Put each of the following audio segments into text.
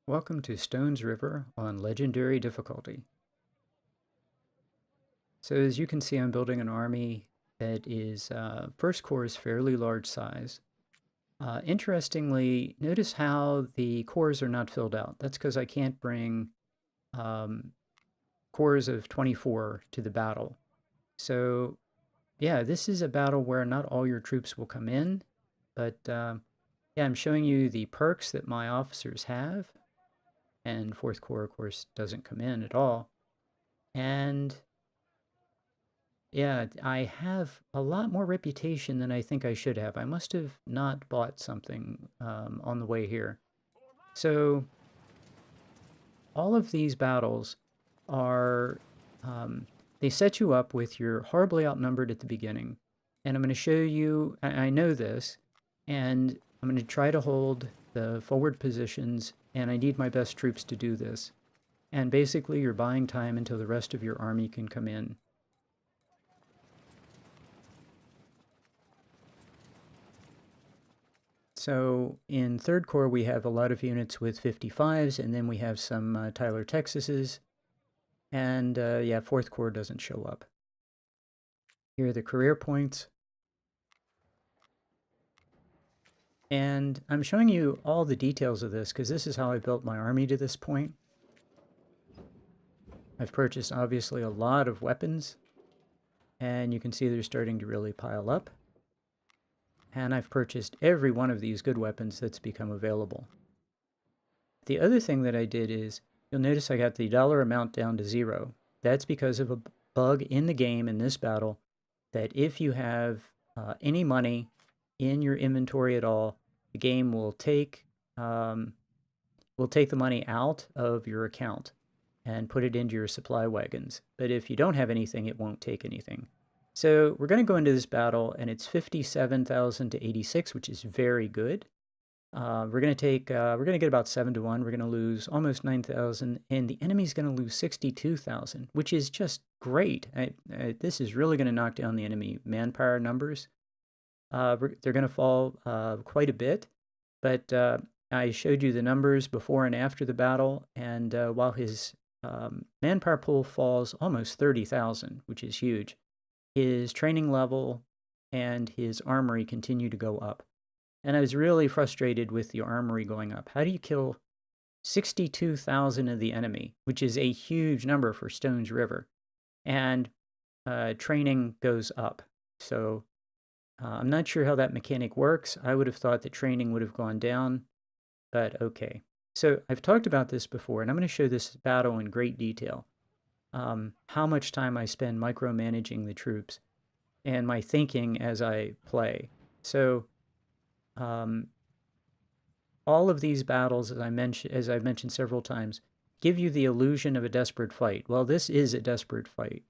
Welcome to Stones River on Legendary difficulty. So as you can see, I'm building an army that is, first corps is fairly large size. Interestingly, notice how the corps are not filled out. That's because I can't bring um, corps of 24 to the battle. So yeah, this is a battle where not all your troops will come in, but yeah, I'm showing you the perks that my officers have, and fourth corps, of course, doesn't come in at all. And yeah, I have a lot more reputation than I think I should have. I must have not bought something on the way here. So all of these battles are, um, they set you up with your horribly outnumbered at the beginning. And I'm going to show you, I know this, and I'm going to try to hold the forward positions, and I need my best troops to do this. And basically, you're buying time until the rest of your army can come in. So in third corps, we have a lot of units with 55s, and then we have some Tyler Texases. And yeah, fourth corps doesn't show up. Here are the career points. And I'm showing you all the details of this because this is how I built my army to this point. I've purchased obviously a lot of weapons, and you can see they're starting to really pile up. And I've purchased every one of these good weapons that's become available. The other thing that I did is, you'll notice I got the dollar amount down to 0. That's because of a bug in the game in this battle that if you have any money in your inventory at all, the game will take the money out of your account and put it into your supply wagons. But if you don't have anything, it won't take anything. So we're going to go into this battle, and it's 57,000 to 86, which is very good. We're going to get about 7 to 1. We're going to lose almost 9,000, and the enemy's going to lose 62,000, which is just great. This is really going to knock down the enemy manpower numbers. They're going to fall quite a bit, but I showed you the numbers before and after the battle, and while his manpower pool falls almost 30,000, which is huge, his training level and his armory continue to go up. And I was really frustrated with the armory going up. How do you kill 62,000 of the enemy, which is a huge number for Stones River, and training goes up? So I'm not sure how that mechanic works. I would have thought that training would have gone down, but okay. So I've talked about this before, and I'm going to show this battle in great detail. How much time I spend micromanaging the troops and my thinking as I play. So um, all of these battles, as I've mentioned several times, give you the illusion of a desperate fight. Well, this is a desperate fight.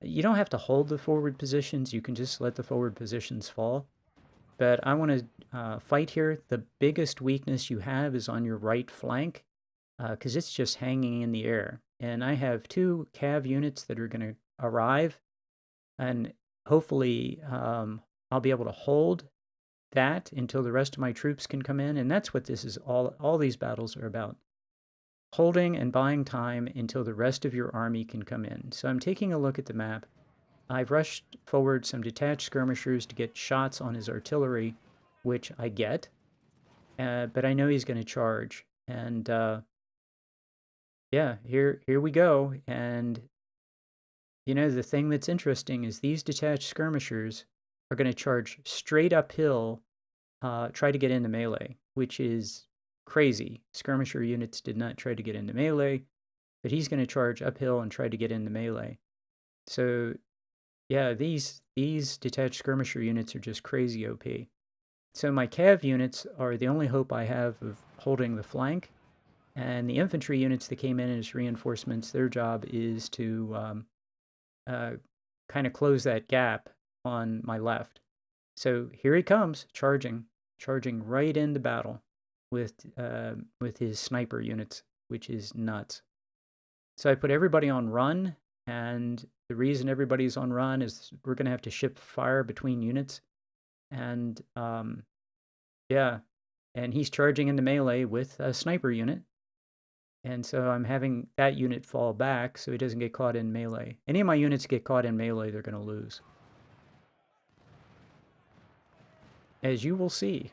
You don't have to hold the forward positions. You can just let the forward positions fall. But I want to fight here. The biggest weakness you have is on your right flank because it's just hanging in the air. And I have 2 cav units that are going to arrive, and hopefully I'll be able to hold that until the rest of my troops can come in. And that's what this is all these battles are about. Holding and buying time until the rest of your army can come in. So I'm taking a look at the map. I've rushed forward some detached skirmishers to get shots on his artillery, which I get, but I know he's going to charge. And yeah, here we go. And you know, the thing that's interesting is these detached skirmishers are going to charge straight uphill, try to get into melee, which is crazy. Skirmisher units did not try to get into melee, but he's going to charge uphill and try to get into melee. So yeah, these detached skirmisher units are just crazy OP. So my cav units are the only hope I have of holding the flank, and the infantry units that came in as reinforcements, their job is to kind of close that gap on my left. So here he comes, charging right into battle with his sniper units, which is nuts. So I put everybody on run, and the reason everybody's on run is we're going to have to ship fire between units. And yeah, and he's charging into melee with a sniper unit. And so I'm having that unit fall back so he doesn't get caught in melee. Any of my units get caught in melee, they're going to lose. As you will see.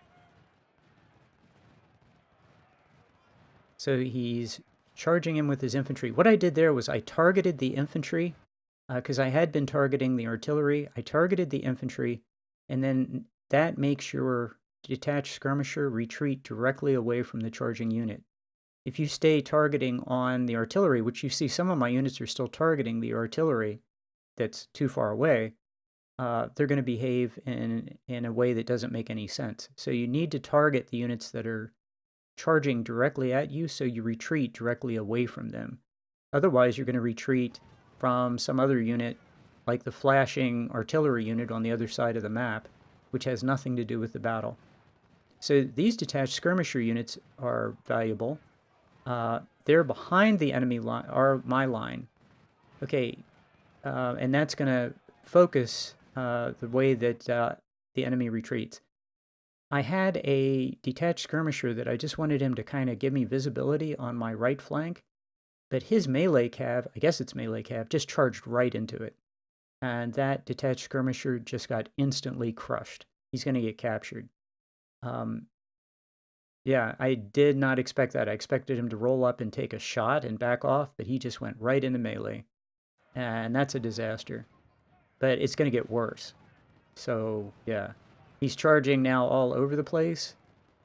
So he's charging him with his infantry. What I did there was I targeted the infantry because I had been targeting the artillery. I targeted the infantry, and then that makes your detached skirmisher retreat directly away from the charging unit. If you stay targeting on the artillery, which you see some of my units are still targeting the artillery that's too far away, they're going to behave in a way that doesn't make any sense. So you need to target the units that are charging directly at you, so you retreat directly away from them. Otherwise, you're going to retreat from some other unit, like the flashing artillery unit on the other side of the map, which has nothing to do with the battle. So these detached skirmisher units are valuable. They're behind the enemy line, or my line. Okay, and that's going to focus the way that the enemy retreats. I had a detached skirmisher that I just wanted him to kind of give me visibility on my right flank, but his melee cav, I guess it's melee cav, just charged right into it. And that detached skirmisher just got instantly crushed. He's going to get captured. Yeah, I did not expect that. I expected him to roll up and take a shot and back off, but he just went right into melee. And that's a disaster. But it's going to get worse. So, yeah. He's charging now all over the place,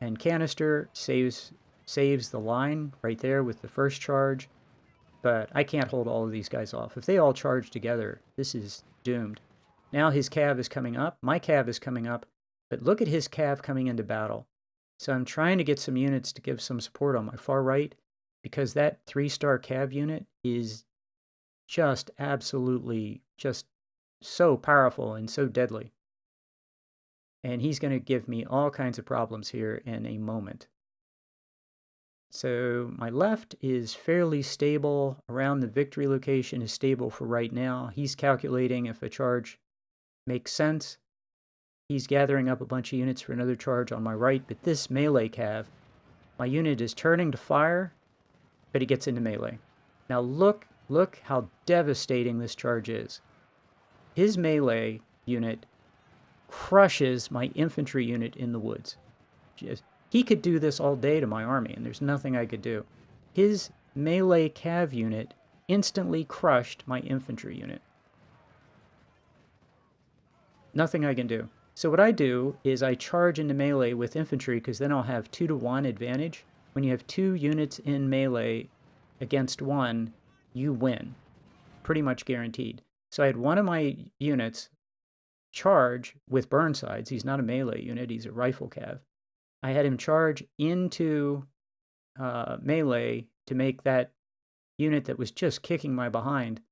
and Canister saves the line right there with the first charge, but I can't hold all of these guys off. If they all charge together, this is doomed. Now his cav is coming up, my cav is coming up, but look at his cav coming into battle. So I'm trying to get some units to give some support on my far right, because that 3-star cav unit is just absolutely just so powerful and so deadly. And he's going to give me all kinds of problems here in a moment. So my left is fairly stable. Around the victory location is stable for right now. He's calculating if a charge makes sense. He's gathering up a bunch of units for another charge on my right. But this melee cav, my unit is turning to fire, but he gets into melee. Now look how devastating this charge is. His melee unit crushes my infantry unit in the woods. He could do this all day to my army, and there's nothing I could do. His melee cav unit instantly crushed my infantry unit. Nothing I can do. So what I do is I charge into melee with infantry, because then I'll have 2-to-1 advantage. When you have 2 units in melee against 1, you win. Pretty much guaranteed. So I had one of my units charge with Burnsides. He's not a melee unit, he's a rifle cav. I had him charge into melee to make that unit that was just kicking my behind,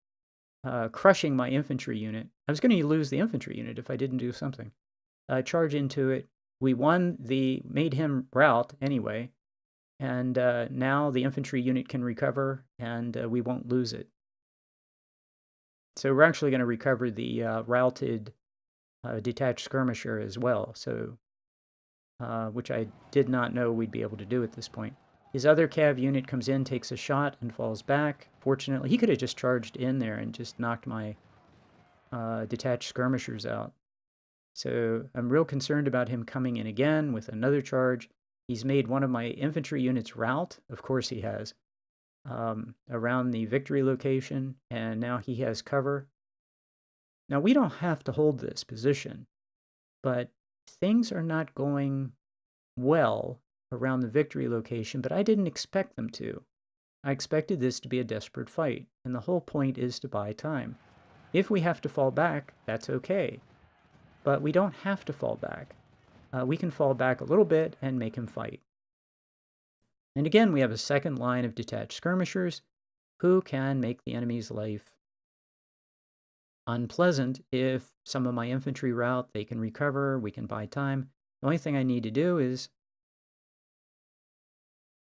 crushing my infantry unit. I was going to lose the infantry unit if I didn't do something. Charge into it. We made him rout anyway, and now the infantry unit can recover, and we won't lose it. So we're actually going to recover the routed detached skirmisher as well, so which I did not know we'd be able to do at this point. His other cav unit comes in, takes a shot, and falls back. Fortunately, he could have just charged in there and just knocked my detached skirmishers out. So I'm real concerned about him coming in again with another charge. He's made one of my infantry units rout. Of course he has. Around the victory location, and now he has cover. Now, we don't have to hold this position, but things are not going well around the victory location, but I didn't expect them to. I expected this to be a desperate fight, and the whole point is to buy time. If we have to fall back, that's okay, but we don't have to fall back. We can fall back a little bit and make him fight. And again, we have a second line of detached skirmishers who can make the enemy's life unpleasant. If some of my infantry rout, they can recover, we can buy time. The only thing I need to do is,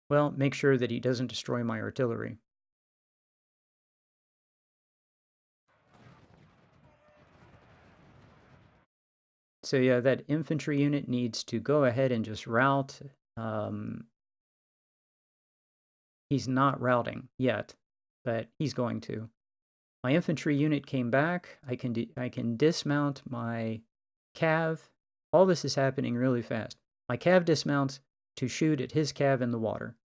well, make sure that he doesn't destroy my artillery. So yeah, that infantry unit needs to go ahead and just rout. He's not routing yet, but he's going to. My infantry unit came back. I can dismount my cav. All this is happening really fast. My cav dismounts to shoot at his cav in the water.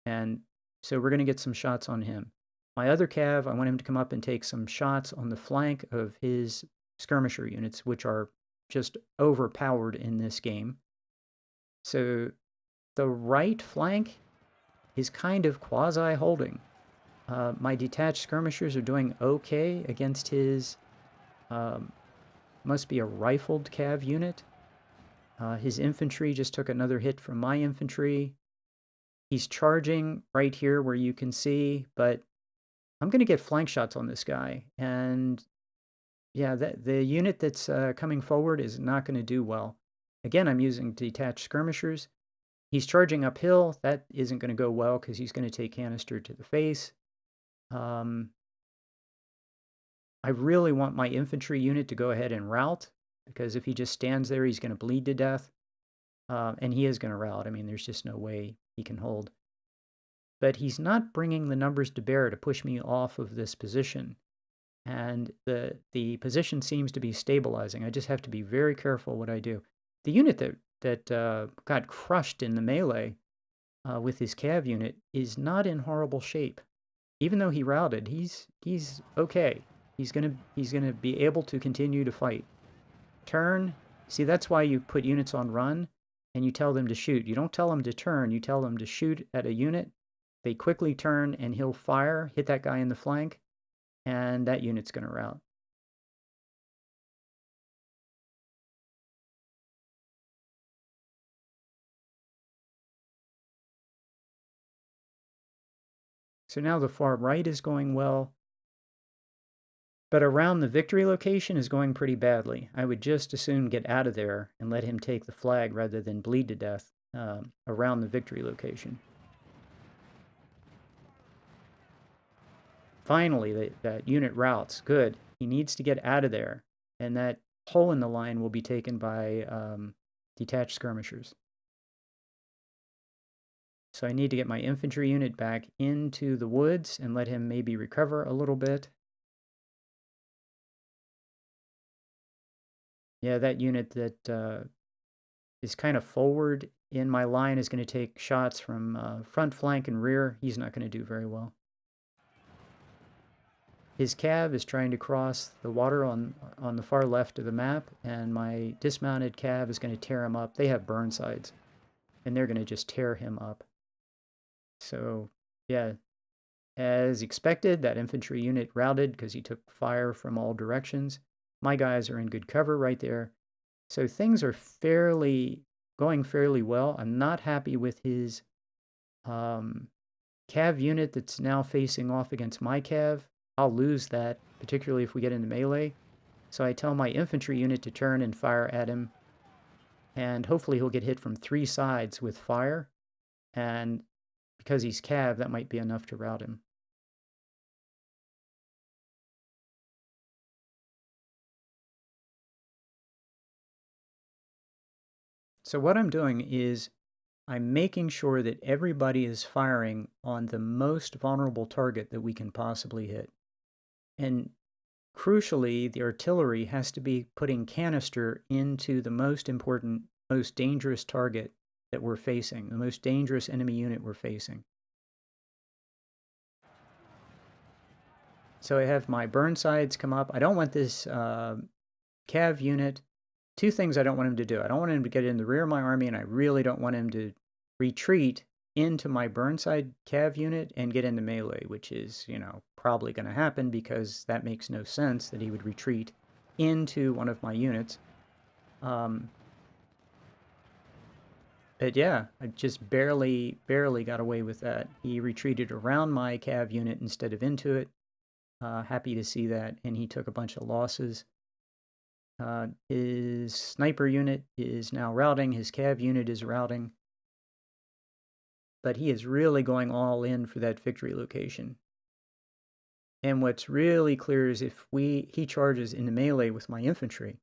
And so we're going to get some shots on him. My other cav, I want him to come up and take some shots on the flank of his skirmisher units, which are just overpowered in this game. So the right flank is kind of quasi-holding. My detached skirmishers are doing okay against his, must be a rifled cav unit. His infantry just took another hit from my infantry. He's charging right here where you can see, but I'm going to get flank shots on this guy. And yeah, the unit that's coming forward is not going to do well. Again, I'm using detached skirmishers. He's charging uphill. That isn't going to go well because he's going to take canister to the face. I really want my infantry unit to go ahead and rout, because if he just stands there, he's going to bleed to death. And he is going to rout. I mean, there's just no way he can hold. But he's not bringing the numbers to bear to push me off of this position. And the position seems to be stabilizing. I just have to be very careful what I do. The unit that got crushed in the melee with his cav unit is not in horrible shape. Even though he routed, he's okay. He's gonna be able to continue to fight. Turn. See, that's why you put units on run and you tell them to shoot. You don't tell them to turn, you tell them to shoot at a unit. They quickly turn and he'll fire, hit that guy in the flank, and that unit's gonna rout. So now the far right is going well, but around the victory location is going pretty badly. I would just as soon get out of there and let him take the flag rather than bleed to death around the victory location. Finally, that unit routs. Good. He needs to get out of there, and that hole in the line will be taken by detached skirmishers. So I need to get my infantry unit back into the woods and let him maybe recover a little bit. Yeah, that unit that is kind of forward in my line is going to take shots from front flank and rear. He's not going to do very well. His cav is trying to cross the water on the far left of the map, and my dismounted cav is going to tear him up. They have burnsides, and they're going to just tear him up. So, yeah, as expected, that infantry unit routed because he took fire from all directions. My guys are in good cover right there. So things are going fairly well. I'm not happy with his cav unit that's now facing off against my cav. I'll lose that, particularly if we get into melee. So I tell my infantry unit to turn and fire at him. And hopefully he'll get hit from 3 sides with fire. And because he's cav, that might be enough to rout him. So what I'm doing is I'm making sure that everybody is firing on the most vulnerable target that we can possibly hit. And crucially, the artillery has to be putting canister into the most important, most dangerous target that we're facing, the most dangerous enemy unit we're facing. So I have my burnsides come up. I don't want this cav unit. 2 things I don't want him to do. I don't want him to get in the rear of my army, and I really don't want him to retreat into my burnside cav unit and get into melee, which is, probably going to happen because that makes no sense that he would retreat into one of my units. But yeah, I just barely got away with that. He retreated around my cav unit instead of into it. Happy to see that, and he took a bunch of losses. His sniper unit is now routing, his cav unit is routing, but he is really going all in for that victory location. And what's really clear is if he charges into melee with my infantry,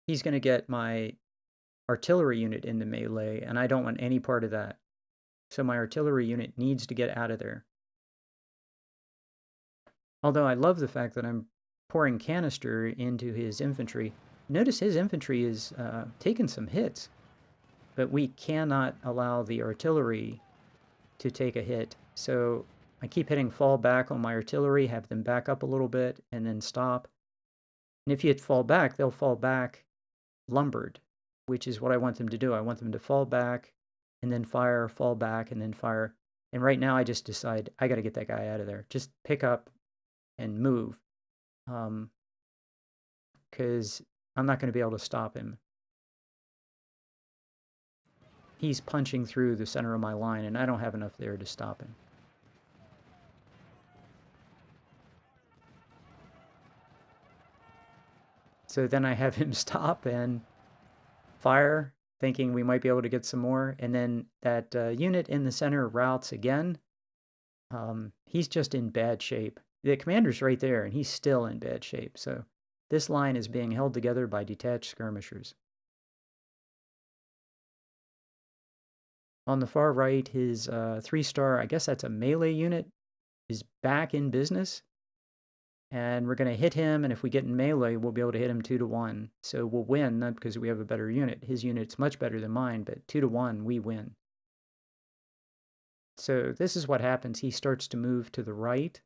he's going to get my artillery unit into melee, and I don't want any part of that. So my artillery unit needs to get out of there. Although I love the fact that I'm pouring canister into his infantry. Notice his infantry is taking some hits, but we cannot allow the artillery to take a hit. So I keep hitting fall back on my artillery, have them back up a little bit, and then stop. And if you hit fall back, they'll fall back lumbered, which is what I want them to do. I want them to fall back and then fire, fall back, and then fire. And right now I just decide I got to get that guy out of there. Just pick up and move, because I'm not going to be able to stop him. He's punching through the center of my line, and I don't have enough there to stop him. So then I have him stop and fire, thinking we might be able to get some more. And then that unit in the center routes again. He's just in bad shape. The commander's right there, and he's still in bad shape. So this line is being held together by detached skirmishers. On the far right, his 3-star, I guess that's a melee unit, is back in business. And we're going to hit him, and if we get in melee, we'll be able to hit him 2-1. So we'll win, not because we have a better unit. His unit's much better than mine, but 2-1, we win. So this is what happens. He starts to move to the right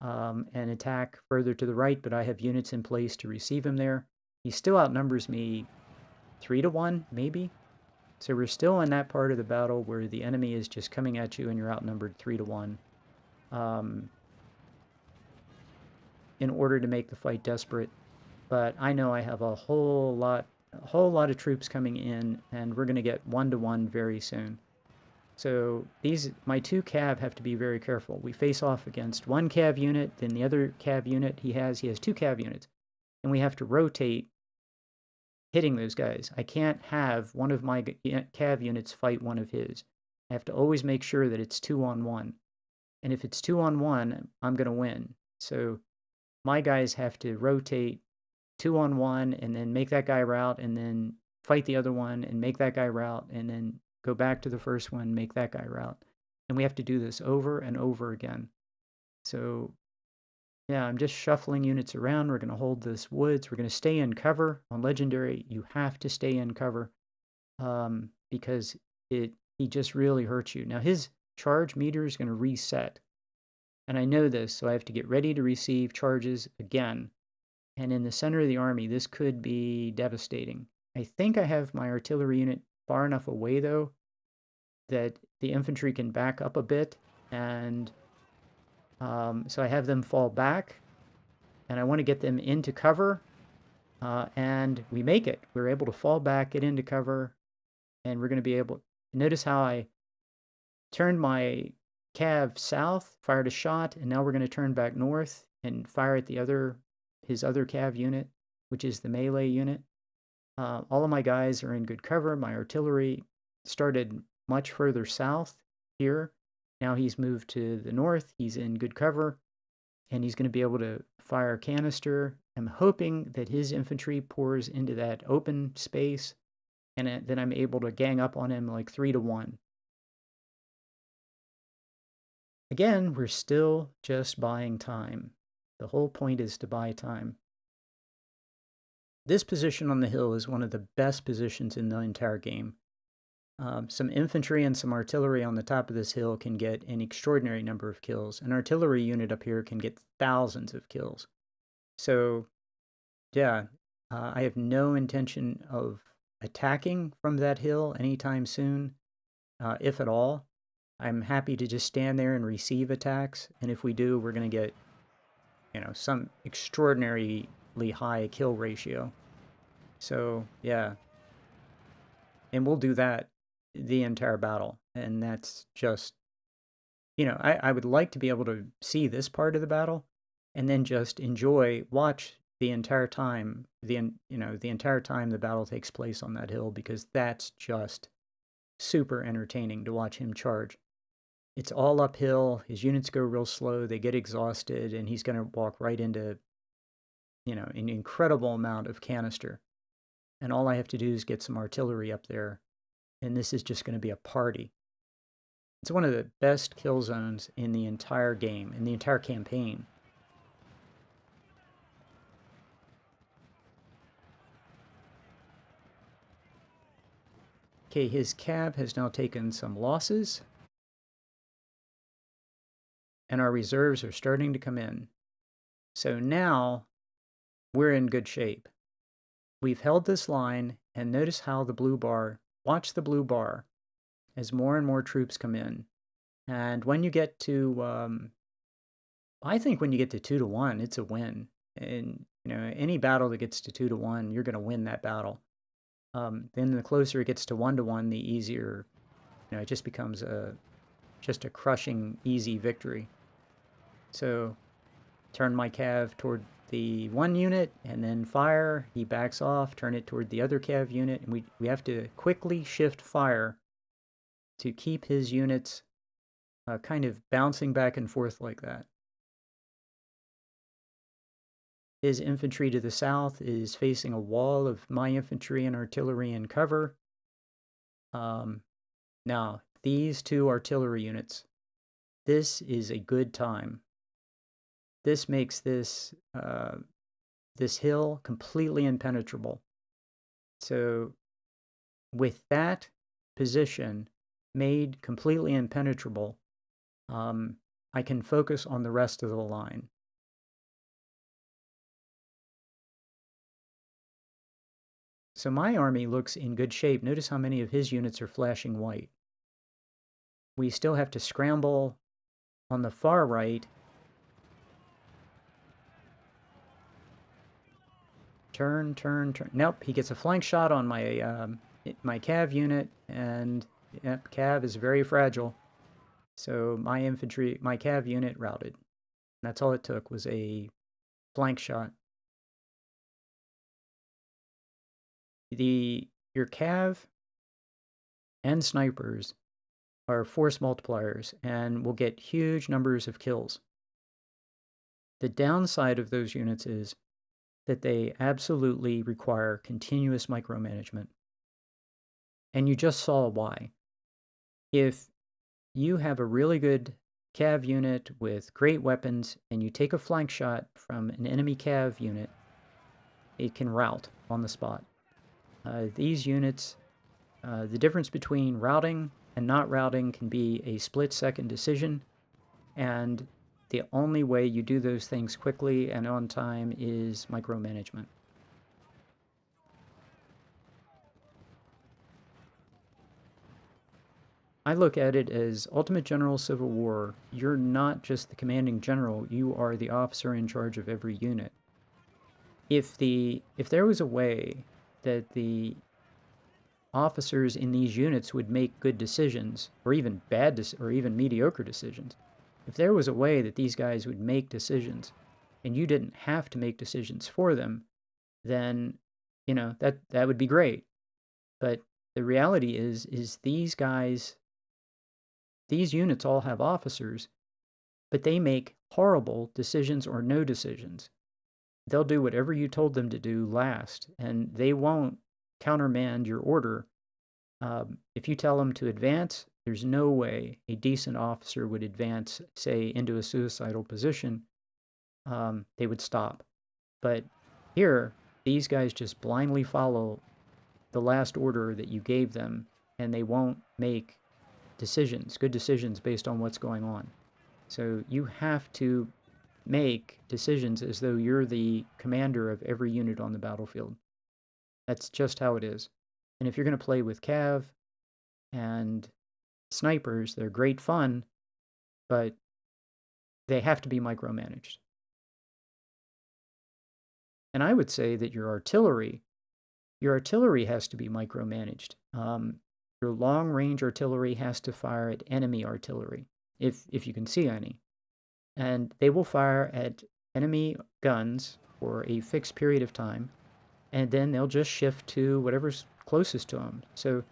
and attack further to the right, but I have units in place to receive him there. He still outnumbers me 3-1, maybe. So we're still in that part of the battle where the enemy is just coming at you and you're outnumbered 3-1. In order to make the fight desperate. But I know I have a whole lot of troops coming in, and we're going to get 1-1 very soon. So my 2 cav have to be very careful. We face off against 1 cav unit, then the other cav unit he has 2 cav units, and we have to rotate hitting those guys. I can't have one of my cav units fight one of his. I have to always make sure that it's 2-on-1. And if it's 2-on-1, I'm going to win. So my guys have to rotate 2-on-1 and then make that guy route and then fight the other one and make that guy route and then go back to the first one, make that guy route. And we have to do this over and over again. So yeah, I'm just shuffling units around. We're going to hold this woods. We're going to stay in cover. On Legendary, you have to stay in cover because he just really hurts you. Now his charge meter is going to reset. And I know this, so I have to get ready to receive charges again. And in the center of the army, this could be devastating. I think I have my artillery unit far enough away, though, that the infantry can back up a bit. And so I have them fall back. And I want to get them into cover. And we make it. We're able to fall back, get into cover. And we're going to be able... Notice how I turned my cav south, fired a shot, and now we're going to turn back north and fire at his other cav unit, which is the melee unit. All of my guys are in good cover. My artillery started much further south here. Now he's moved to the north. He's in good cover, and he's going to be able to fire canister. I'm hoping that his infantry pours into that open space, and then I'm able to gang up on him like 3-1. Again, we're still just buying time. The whole point is to buy time. This position on the hill is one of the best positions in the entire game. Some infantry and some artillery on the top of this hill can get an extraordinary number of kills. An artillery unit up here can get thousands of kills. So, yeah, I have no intention of attacking from that hill anytime soon, if at all. I'm happy to just stand there and receive attacks, and if we do, we're going to get, some extraordinarily high kill ratio. So, yeah. And we'll do that the entire battle, and that's just, I would like to be able to see this part of the battle, and then just watch the entire time, the entire time the battle takes place on that hill, because that's just super entertaining to watch him charge. It's all uphill. His units go real slow. They get exhausted, and he's going to walk right into, an incredible amount of canister. And all I have to do is get some artillery up there, and this is just going to be a party. It's one of the best kill zones in the entire game, in the entire campaign. Okay, his cav has now taken some losses, and our reserves are starting to come in. So now we're in good shape. We've held this line, and notice how the blue bar, watch the blue bar as more and more troops come in. And when you get to, I think when you get to 2-1, it's a win. And, any battle that gets to 2-1, you're going to win that battle. Then the closer it gets to 1-1, the easier, it just becomes just a crushing, easy victory. So turn my cav toward the one unit and then fire. He backs off, turn it toward the other cav unit, and we have to quickly shift fire to keep his units kind of bouncing back and forth like that. His infantry to the south is facing a wall of my infantry and artillery in cover. Now, these two artillery units, this is a good time. This makes this hill completely impenetrable. So with that position made completely impenetrable, I can focus on the rest of the line. So my army looks in good shape. Notice how many of his units are flashing white. We still have to scramble on the far right. Turn. Nope, he gets a flank shot on my cav unit, and yep, cav is very fragile. So my cav unit routed. That's all it took, was a flank shot. Your cav and snipers are force multipliers and will get huge numbers of kills. The downside of those units is that they absolutely require continuous micromanagement. And you just saw why. If you have a really good cav unit with great weapons and you take a flank shot from an enemy cav unit, it can rout on the spot. These units, the difference between routing and not routing can be a split-second decision, and the only way you do those things quickly and on time is micromanagement. I look at it as Ultimate General Civil War. You're not just the commanding general, you are the officer in charge of every unit. If there was a way that the officers in these units would make good decisions, or even or even mediocre decisions, if there was a way that these guys would make decisions and you didn't have to make decisions for them, then, that would be great. But the reality is these guys, these units all have officers, but they make horrible decisions or no decisions. They'll do whatever you told them to do last, and they won't countermand your order. If you tell them to advance, there's no way a decent officer would advance, say, into a suicidal position. They would stop. But here, these guys just blindly follow the last order that you gave them, and they won't make good decisions based on what's going on. So you have to make decisions as though you're the commander of every unit on the battlefield. That's just how it is. And if you're going to play with cav and snipers, they're great fun, but they have to be micromanaged. And I would say that your artillery has to be micromanaged. Your long-range artillery has to fire at enemy artillery, if you can see any. And they will fire at enemy guns for a fixed period of time, and then they'll just shift to whatever's closest to them. So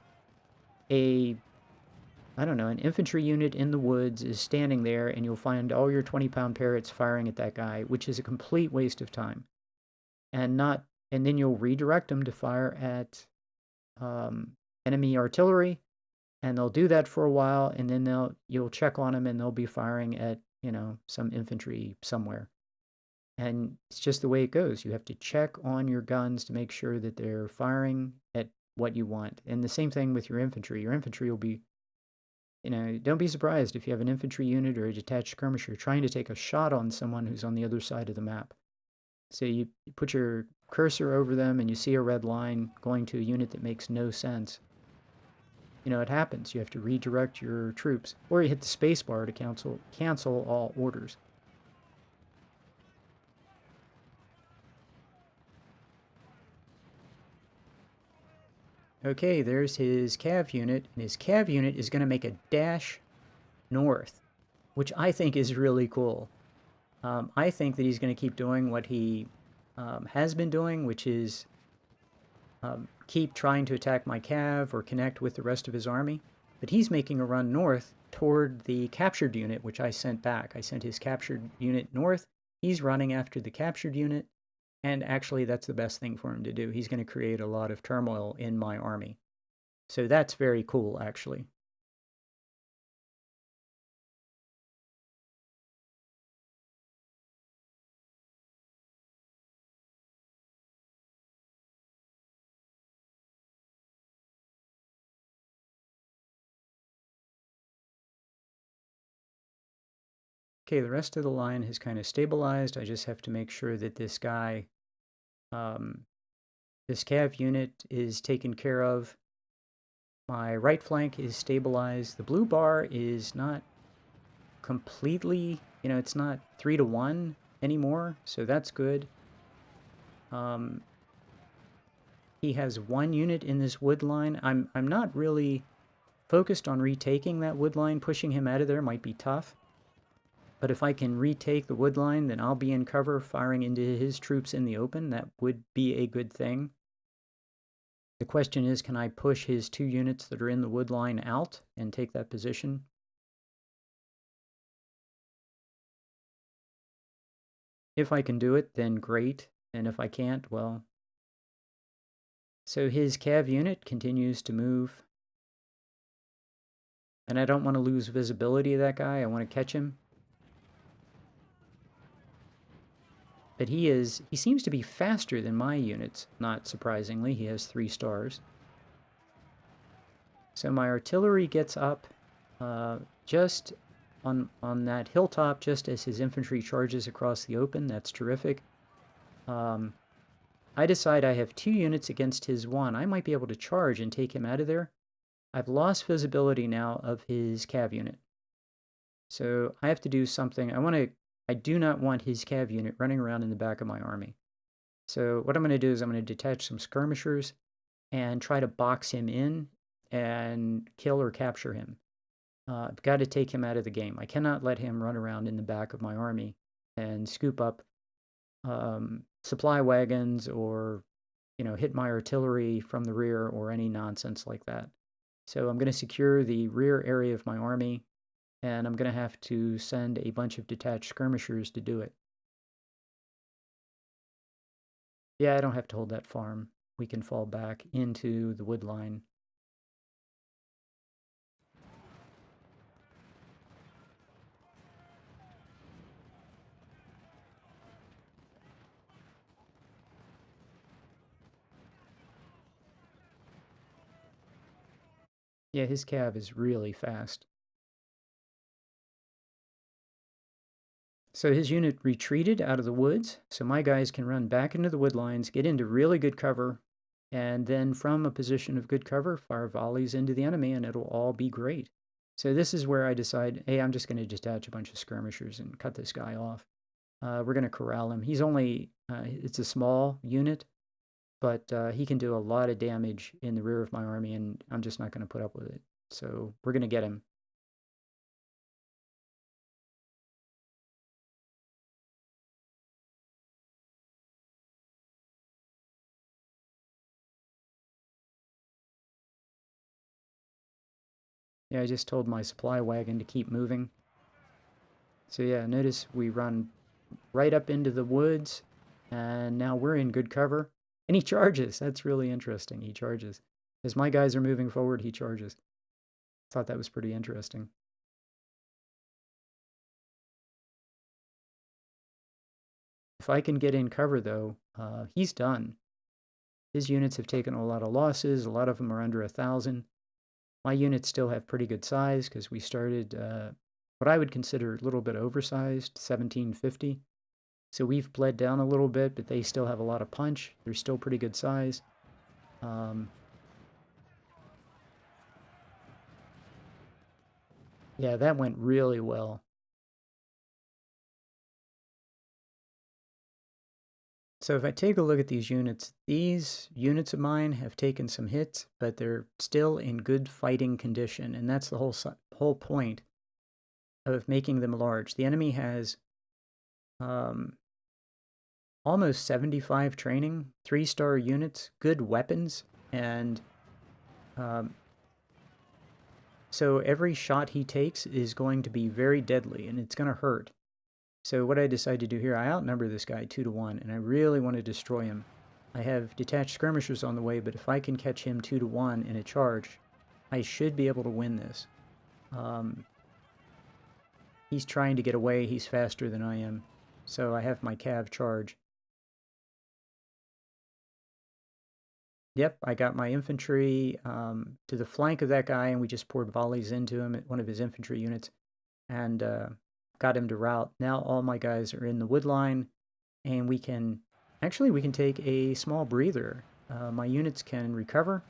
an infantry unit in the woods is standing there, and you'll find all your 20-pound parrots firing at that guy, which is a complete waste of time. And then you'll redirect them to fire at enemy artillery, And they'll do that for a while, and then you'll check on them, and they'll be firing at, some infantry somewhere. And it's just the way it goes. You have to check on your guns to make sure that they're firing at what you want. And the same thing with your infantry. Your infantry will be, don't be surprised if you have an infantry unit or a detached skirmisher trying to take a shot on someone who's on the other side of the map. So you put your cursor over them and you see a red line going to a unit that makes no sense. It happens. You have to redirect your troops, or you hit the space bar to cancel all orders. Okay, there's his cav unit, and his cav unit is going to make a dash north, which I think is really cool. I think that he's going to keep doing what he has been doing, which is keep trying to attack my cav or connect with the rest of his army. But he's making a run north toward the captured unit, which I sent back. I sent his captured unit north. He's running after the captured unit. And actually, that's the best thing for him to do. He's going to create a lot of turmoil in my army. So that's very cool, actually. Okay, the rest of the line has kind of stabilized. I just have to make sure that this guy, this cav unit is taken care of. My right flank is stabilized. The blue bar is not completely, it's not 3-to-1 anymore, so that's good. He has one unit in this wood line. I'm not really focused on retaking that wood line. Pushing him out of there might be tough. But if I can retake the wood line, then I'll be in cover firing into his troops in the open. That would be a good thing. The question is, can I push his 2 units that are in the wood line out and take that position? If I can do it, then great. And if I can't, well. So his cav unit continues to move. And I don't want to lose visibility of that guy. I want to catch him. But he seems to be faster than my units, not surprisingly. He has 3 stars. So my artillery gets up just on that hilltop, just as his infantry charges across the open. That's terrific. I decide I have 2 units against his 1. I might be able to charge and take him out of there. I've lost visibility now of his cav unit. So I have to do something. I do not want his cav unit running around in the back of my army. So what I'm going to do is I'm going to detach some skirmishers and try to box him in and kill or capture him. I've got to take him out of the game. I cannot let him run around in the back of my army and scoop up supply wagons or, hit my artillery from the rear or any nonsense like that. So I'm going to secure the rear area of my army, and I'm going to have to send a bunch of detached skirmishers to do it. Yeah, I don't have to hold that farm. We can fall back into the wood line. Yeah, his cav is really fast. So his unit retreated out of the woods, so my guys can run back into the wood lines, get into really good cover, and then from a position of good cover, fire volleys into the enemy, and it'll all be great. So this is where I decide, hey, I'm just going to detach a bunch of skirmishers and cut this guy off. We're going to corral him. He's only, it's a small unit, but he can do a lot of damage in the rear of my army, and I'm just not going to put up with it. So we're going to get him. Yeah, I just told my supply wagon to keep moving. So yeah, notice we run right up into the woods, and now we're in good cover. And he charges. That's really interesting. He charges. As my guys are moving forward, he charges. Thought that was pretty interesting. If I can get in cover, though, he's done. His units have taken a lot of losses. A lot of them are under 1,000. My units still have pretty good size because we started what I would consider a little bit oversized, 1750. So we've bled down a little bit, but they still have a lot of punch. They're still pretty good size. Yeah, that went really well. So if I take a look at these units of mine have taken some hits, but they're still in good fighting condition, and that's the whole point of making them large. The enemy has almost 75 training, 3-star units, good weapons, and so every shot he takes is going to be very deadly, and it's going to hurt. So what I decided to do here, I outnumber this guy 2-1, and I really want to destroy him. I have detached skirmishers on the way, but if I can catch him 2-1 in a charge, I should be able to win this. He's trying to get away. He's faster than I am. So I have my cav charge. Yep, I got my infantry to the flank of that guy, and we just poured volleys into him at one of his infantry units. And got him to rout. Now all my guys are in the wood line, and we can take a small breather. My units can recover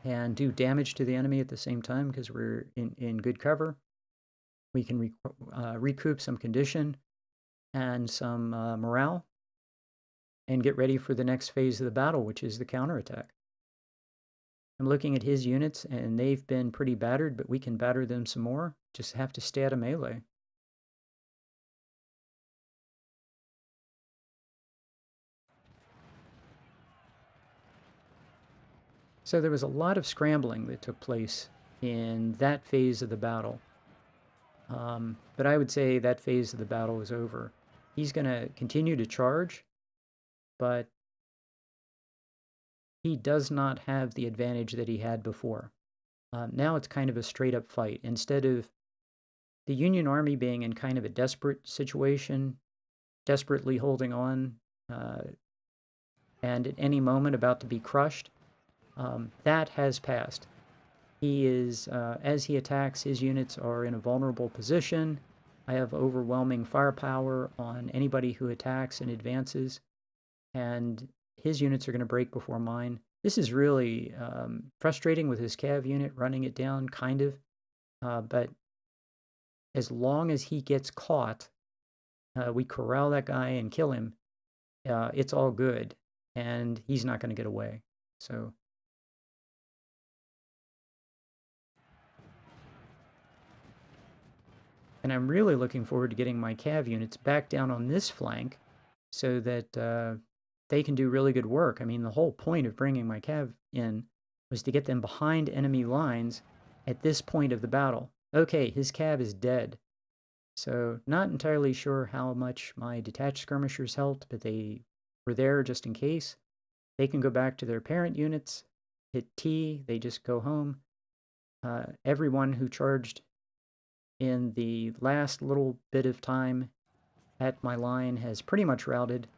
and do damage to the enemy at the same time because we're in good cover. We can recoup some condition and some morale and get ready for the next phase of the battle, which is the counterattack. I'm looking at his units, and they've been pretty battered, but we can batter them some more. Just have to stay out of melee. So there was a lot of scrambling that took place in that phase of the battle. But I would say that phase of the battle is over. He's going to continue to charge, but he does not have the advantage that he had before. Now it's kind of a straight-up fight. Instead of the Union Army being in kind of a desperate situation, desperately holding on, and at any moment about to be crushed, that has passed. He is, as he attacks, his units are in a vulnerable position. I have overwhelming firepower on anybody who attacks and advances, and his units are going to break before mine. This is really frustrating with his cav unit running it down, kind of, but as long as he gets caught, we corral that guy and kill him, it's all good, and he's not going to get away. So and I'm really looking forward to getting my cav units back down on this flank so that they can do really good work. I mean, the whole point of bringing my cav in was to get them behind enemy lines at this point of the battle. Okay, his cav is dead. So not entirely sure how much my detached skirmishers helped, but they were there just in case. They can go back to their parent units, hit T, they just go home. Everyone who charged in the last little bit of time at my line has pretty much routed.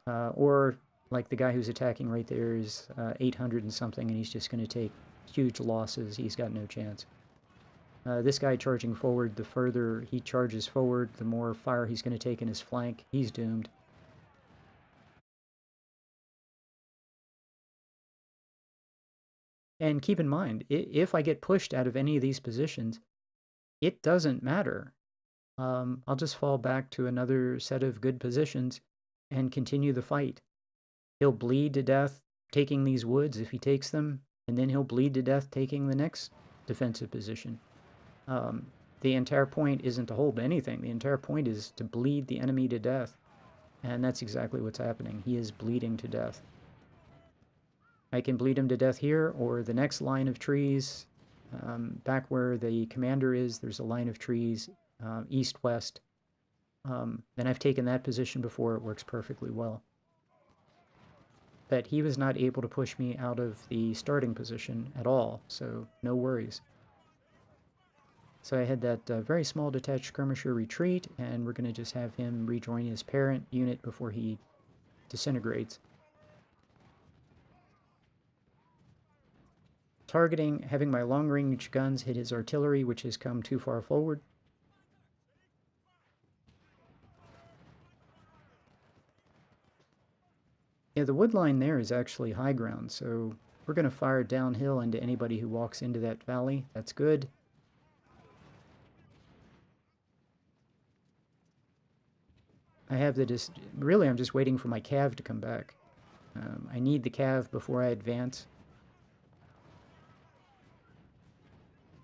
Or like the guy who's attacking right there is 800 and something, and he's just going to take huge losses. He's got no chance. This guy charging forward, the further he charges forward, the more fire he's going to take in his flank. He's doomed. And keep in mind, if I get pushed out of any of these positions, it doesn't matter. I'll just fall back to another set of good positions and continue the fight. He'll bleed to death taking these woods if he takes them, and then he'll bleed to death taking the next defensive position. The entire point isn't to hold anything. The entire point is to bleed the enemy to death. And that's exactly what's happening. He is bleeding to death. I can bleed him to death here, or the next line of trees. Back where the commander is, there's a line of trees, east-west. And I've taken that position before. It works perfectly well. But he was not able to push me out of the starting position at all, so no worries. So I had that very small detached skirmisher retreat, and we're going to just have him rejoin his parent unit before he disintegrates. Targeting, having my long-range guns hit his artillery, which has come too far forward. Yeah, the wood line there is actually high ground, so we're going to fire downhill into anybody who walks into that valley. That's good. I have the really, I'm just waiting for my cav to come back. I need the cav before I advance.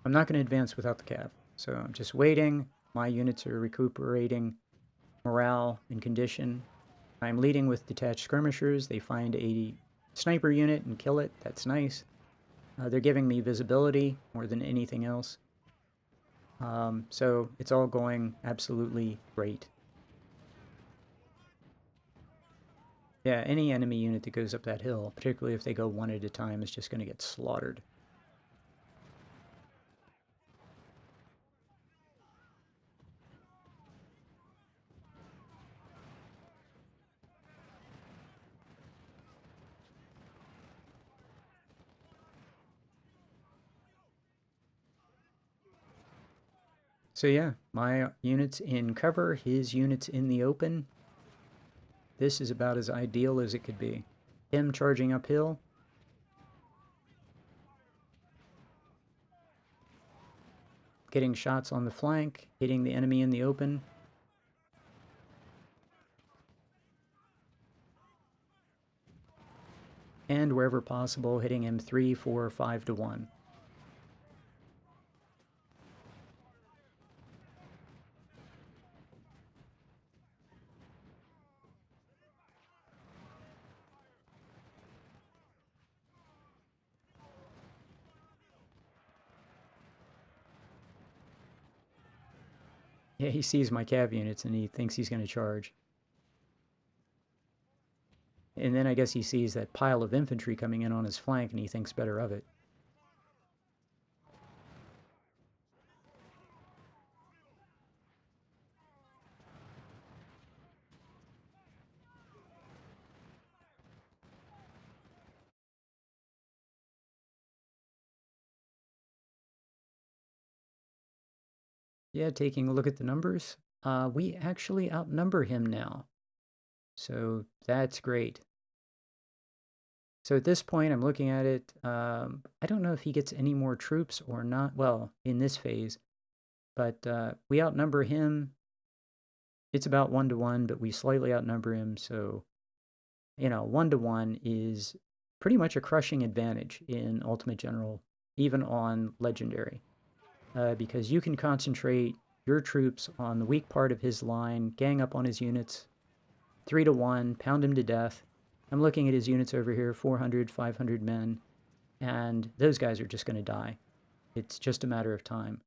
I'm not going to advance without the cav, so I'm just waiting. My units are recuperating morale and condition. I'm leading with detached skirmishers. They find a sniper unit and kill it. That's nice. They're giving me visibility more than anything else. So it's all going absolutely great. Yeah, any enemy unit that goes up that hill, particularly if they go one at a time, is just going to get slaughtered. So yeah, my unit's in cover, his unit's in the open. This is about as ideal as it could be. Him charging uphill. Getting shots on the flank, hitting the enemy in the open. And wherever possible, hitting him 3, 4, 5 to 1. Yeah, he sees my cav units and he thinks he's going to charge. And then I guess he sees that pile of infantry coming in on his flank and he thinks better of it. Yeah, taking a look at the numbers, we actually outnumber him now. So that's great. So at this point, I'm looking at it. I don't know if he gets any more troops or not. Well, in this phase, but we outnumber him. It's about 1 to 1, but we slightly outnumber him. So, 1 to 1 is pretty much a crushing advantage in Ultimate General, even on Legendary, because you can concentrate your troops on the weak part of his line, gang up on his units, 3 to 1, pound him to death. I'm looking at his units over here, 400, 500 men, and those guys are just going to die. It's just a matter of time.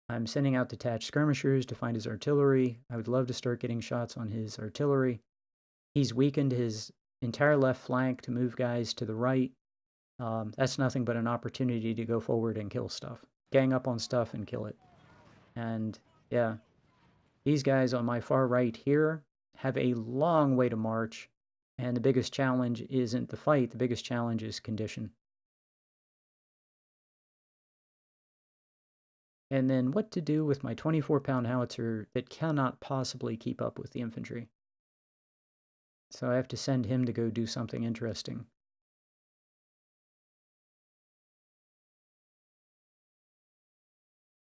I'm sending out detached skirmishers to find his artillery. I would love to start getting shots on his artillery. He's weakened his entire left flank to move guys to the right. That's nothing but an opportunity to go forward and kill stuff. Gang up on stuff and kill it. And yeah, these guys on my far right here have a long way to march. And the biggest challenge isn't the fight. The biggest challenge is condition. And then what to do with my 24-pound howitzer that cannot possibly keep up with the infantry. So I have to send him to go do something interesting.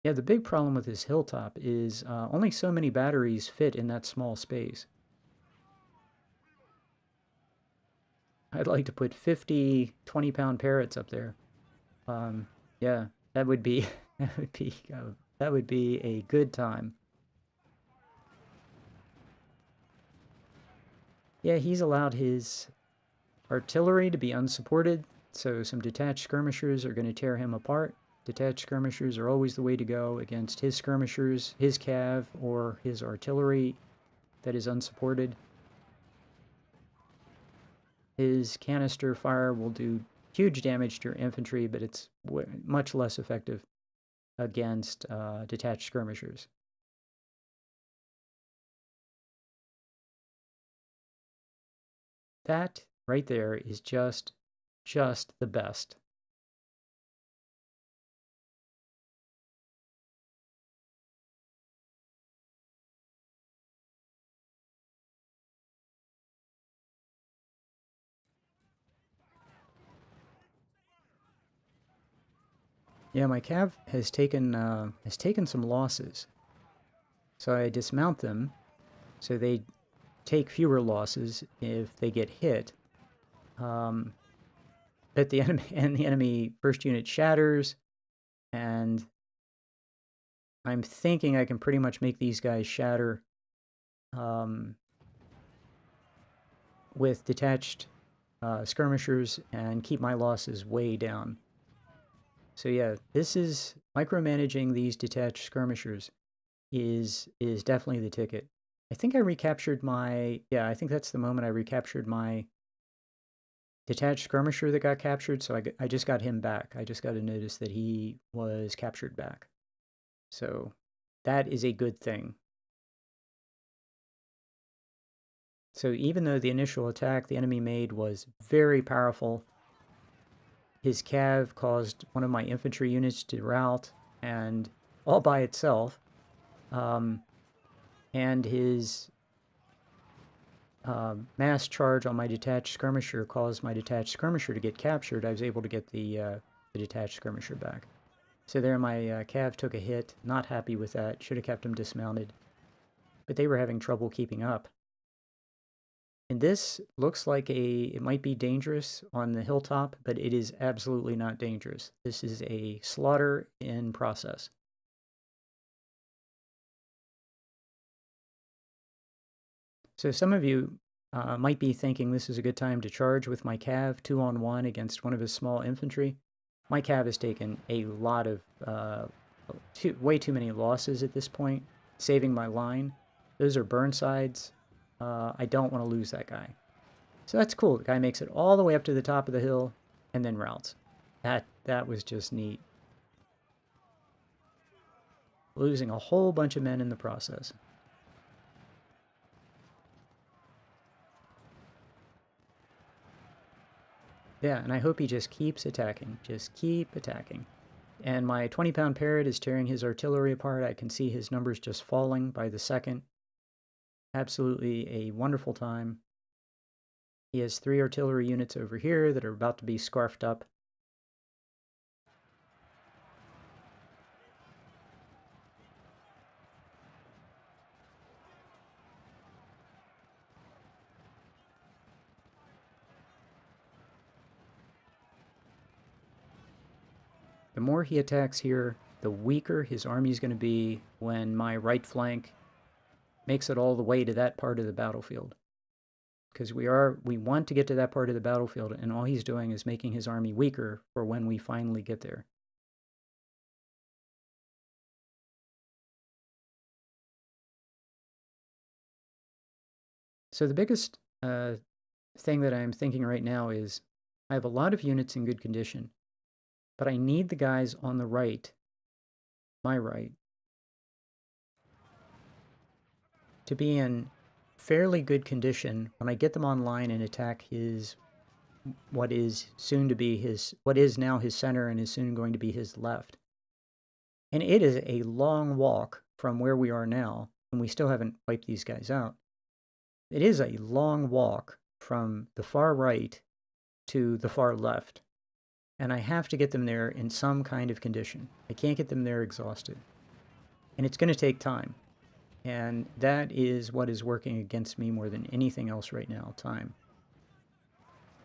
Yeah, the big problem with this hilltop is only so many batteries fit in that small space. I'd like to put 50 20-pound parrots up there. Yeah, that would be that would be a good time. Yeah, he's allowed his artillery to be unsupported, so some detached skirmishers are going to tear him apart. Detached skirmishers are always the way to go against his skirmishers, his cav, or his artillery that is unsupported. His canister fire will do huge damage to your infantry, but it's much less effective against detached skirmishers. That right there is just the best. Yeah, my cav has taken some losses, so I dismount them, so they take fewer losses if they get hit. But the enemy first unit shatters, and I'm thinking I can pretty much make these guys shatter with detached skirmishers and keep my losses way down. So yeah, this is micromanaging these detached skirmishers is definitely the ticket. I think I recaptured my, yeah, I think that's the moment I recaptured my detached skirmisher that got captured, so I just got him back. I just got a notice that he was captured back. So that is a good thing. So even though the initial attack the enemy made was very powerful, his cav caused one of my infantry units to rout, and all by itself, and his mass charge on my detached skirmisher caused my detached skirmisher to get captured. I was able to get the detached skirmisher back. So there my cav took a hit, not happy with that, should have kept him dismounted. But they were having trouble keeping up. And this looks like it might be dangerous on the hilltop, but it is absolutely not dangerous. This is a slaughter in process. So some of you might be thinking this is a good time to charge with my cav 2-on-1 against one of his small infantry. My cav has taken a lot of, way too many losses at this point, saving my line. Those are Burnsides. I don't want to lose that guy. So that's cool. The guy makes it all the way up to the top of the hill and then routs. That was just neat. Losing a whole bunch of men in the process. Yeah, and I hope he just keeps attacking. Just keep attacking. And my 20-pound parrot is tearing his artillery apart. I can see his numbers just falling by the second. Absolutely a wonderful time. He has 3 artillery units over here that are about to be scarfed up. The more he attacks here, the weaker his army is going to be when my right flank makes it all the way to that part of the battlefield. Because we want to get to that part of the battlefield, and all he's doing is making his army weaker for when we finally get there. So the biggest thing that I'm thinking right now is I have a lot of units in good condition, but I need the guys on the right, my right, to be in fairly good condition when I get them online and attack what is now his center and is soon going to be his left. And it is a long walk from where we are now, and we still haven't wiped these guys out. It is a long walk from the far right to the far left, and I have to get them there in some kind of condition. I can't get them there exhausted. And it's going to take time. And that is what is working against me more than anything else right now, time.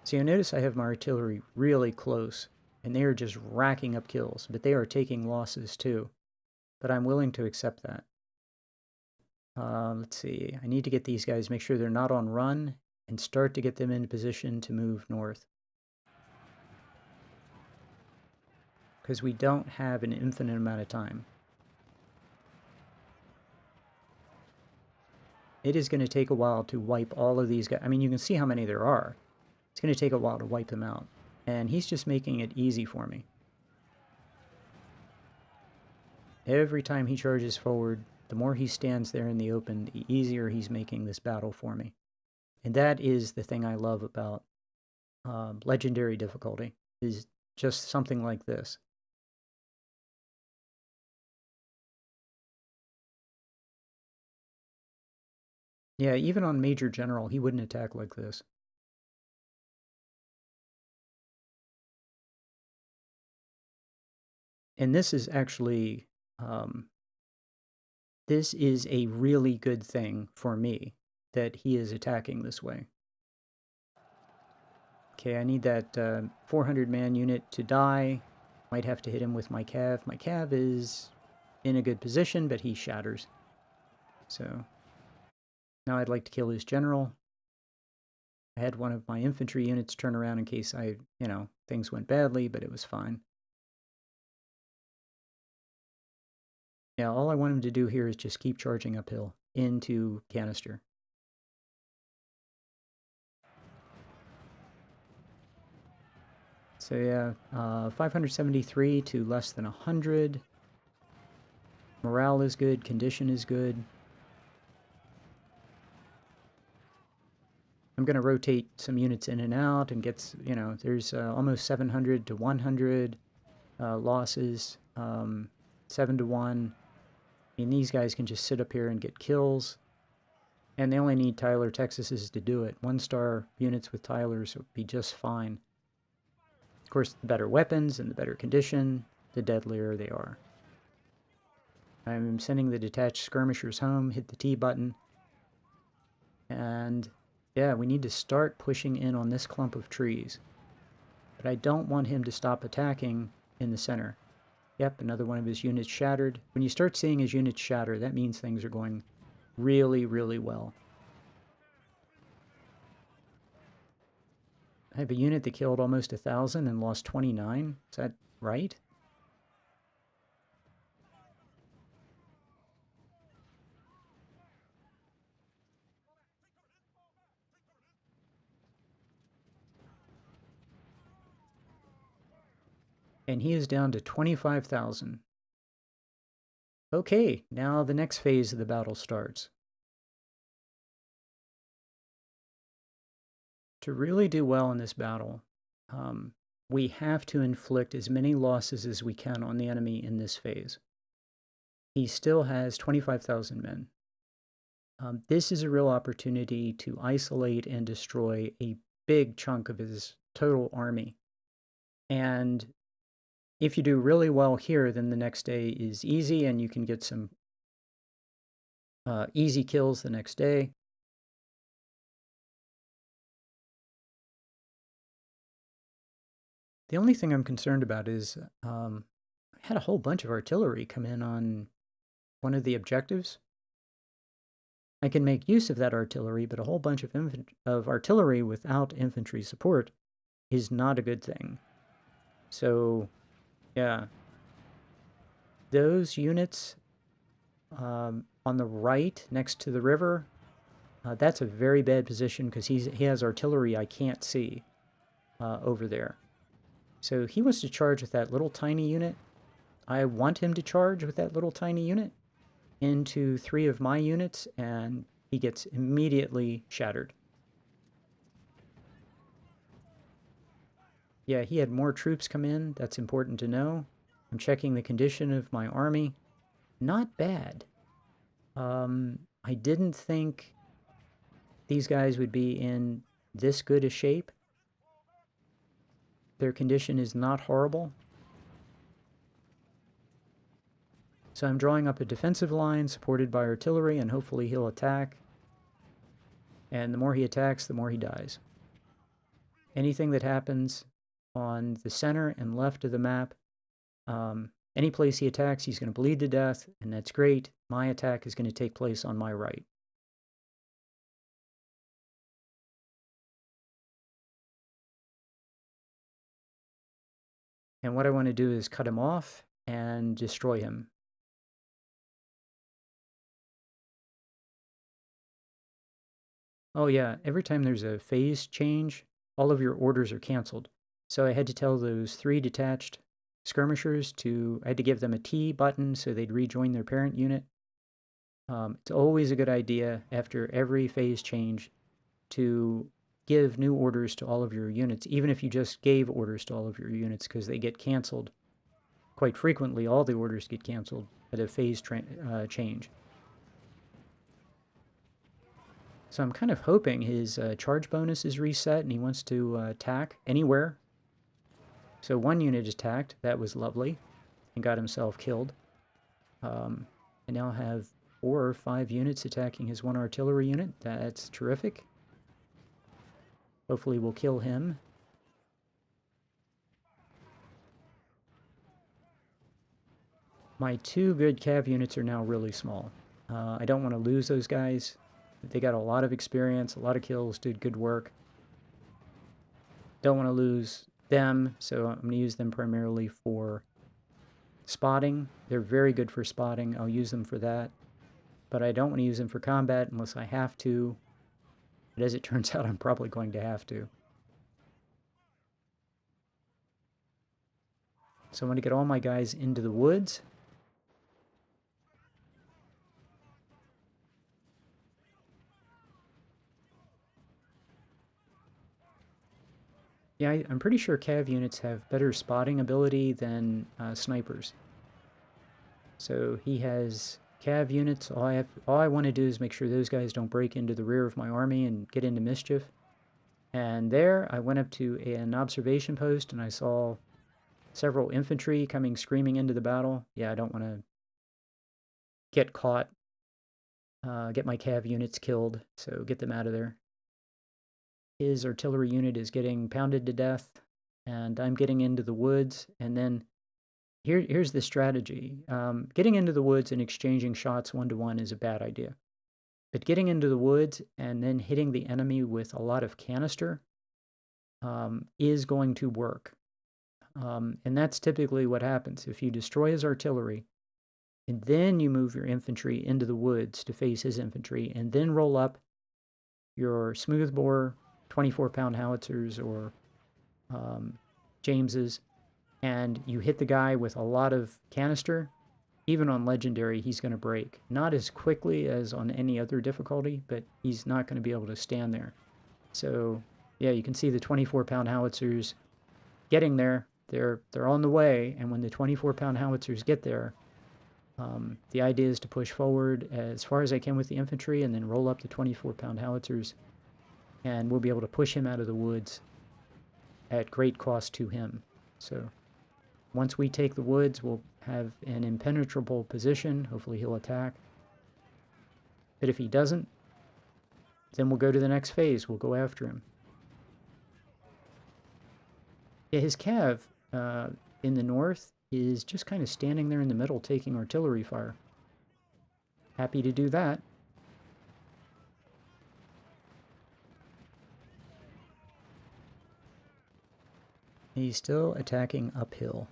So you'll notice I have my artillery really close, and they are just racking up kills, but they are taking losses too. But I'm willing to accept that. Let's see, I need to get these guys, make sure they're not on run, and start to get them in position to move north. Because we don't have an infinite amount of time. It is going to take a while to wipe all of these guys. I mean, you can see how many there are. It's going to take a while to wipe him out. And he's just making it easy for me. Every time he charges forward, the more he stands there in the open, the easier he's making this battle for me. And that is the thing I love about legendary difficulty, is just something like this. Yeah, even on Major General, he wouldn't attack like this. And this is actually, this is a really good thing for me, that he is attacking this way. Okay, I need that 400-man unit to die. Might have to hit him with my cav. My cav is in a good position, but he shatters. So now I'd like to kill his general. I had one of my infantry units turn around in case things went badly, but it was fine. Yeah, all I want him to do here is just keep charging uphill into canister. So yeah, 573 to less than 100. Morale is good, condition is good. I'm going to rotate some units in and out and get, there's almost 700 to 100 losses, 7 to 1. I mean, these guys can just sit up here and get kills. And they only need Tyler Texases to do it. 1-star units with Tylers would be just fine. Of course, the better weapons and the better condition, the deadlier they are. I'm sending the detached skirmishers home, hit the T button. And yeah, we need to start pushing in on this clump of trees. But I don't want him to stop attacking in the center. Yep, another one of his units shattered. When you start seeing his units shatter, that means things are going really, really well. I have a unit that killed almost 1,000 and lost 29. Is that right? And he is down to 25,000. Okay, now the next phase of the battle starts. To really do well in this battle, we have to inflict as many losses as we can on the enemy in this phase. He still has 25,000 men. This is a real opportunity to isolate and destroy a big chunk of his total army. And if you do really well here, then the next day is easy and you can get some easy kills the next day. The only thing I'm concerned about is I had a whole bunch of artillery come in on one of the objectives. I can make use of that artillery, but a whole bunch of artillery without infantry support is not a good thing. So, yeah. Those units on the right next to the river, that's a very bad position because he has artillery I can't see over there. So he wants to charge with that little tiny unit. I want him to charge with that little tiny unit into 3 of my units, and he gets immediately shattered. Yeah, he had more troops come in. That's important to know. I'm checking the condition of my army. Not bad. I didn't think these guys would be in this good a shape. Their condition is not horrible. So I'm drawing up a defensive line supported by artillery, and hopefully he'll attack. And the more he attacks, the more he dies. Anything that happens on the center and left of the map, any place he attacks, he's going to bleed to death, and that's great. My attack is going to take place on my right. And what I want to do is cut him off and destroy him. Oh yeah, every time there's a phase change, all of your orders are canceled. So I had to tell those 3 detached skirmishers I had to give them a T button so they'd rejoin their parent unit. It's always a good idea after every phase change to give new orders to all of your units, even if you just gave orders to all of your units, because they get canceled. Quite frequently, all the orders get canceled at a phase change. So I'm kind of hoping his charge bonus is reset and he wants to attack anywhere. So 1 unit attacked, that was lovely, and got himself killed. I now have 4 or 5 units attacking his 1 artillery unit. That's terrific. Hopefully we'll kill him. My 2 good cav units are now really small. I don't want to lose those guys. They got a lot of experience, a lot of kills, did good work. Don't want to lose them, so I'm going to use them primarily for spotting. They're very good for spotting. I'll use them for that. But I don't want to use them for combat unless I have to. But as it turns out, I'm probably going to have to. So I'm going to get all my guys into the woods. Yeah, I'm pretty sure cav units have better spotting ability than snipers. So he has cav units. All I want to do is make sure those guys don't break into the rear of my army and get into mischief. And there, I went up to an observation post and I saw several infantry coming screaming into the battle. Yeah, I don't want to get caught, get my cav units killed, so get them out of there. His artillery unit is getting pounded to death, and I'm getting into the woods, and then here's the strategy. Getting into the woods and exchanging shots 1-to-1 is a bad idea. But getting into the woods and then hitting the enemy with a lot of canister is going to work. And that's typically what happens. If you destroy his artillery, and then you move your infantry into the woods to face his infantry, and then roll up your smoothbore 24-pound howitzers or Jameses, and you hit the guy with a lot of canister, even on Legendary, he's going to break. Not as quickly as on any other difficulty, but he's not going to be able to stand there. So, yeah, you can see the 24-pound howitzers getting there. They're on the way, and when the 24-pound howitzers get there, the idea is to push forward as far as I can with the infantry and then roll up the 24-pound howitzers, and we'll be able to push him out of the woods at great cost to him. So once we take the woods, we'll have an impenetrable position. Hopefully he'll attack. But if he doesn't, then we'll go to the next phase. We'll go after him. Yeah, his cav in the north is just kind of standing there in the middle taking artillery fire. Happy to do that. He's still attacking uphill.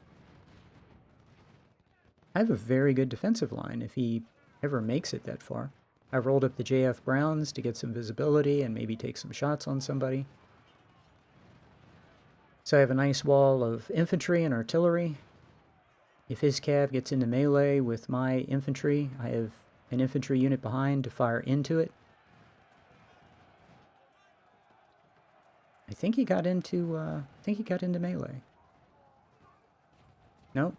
I have a very good defensive line if he ever makes it that far. I rolled up the JF Browns to get some visibility and maybe take some shots on somebody. So I have a nice wall of infantry and artillery. If his cav gets into melee with my infantry, I have an infantry unit behind to fire into it. I think he got into melee. Nope.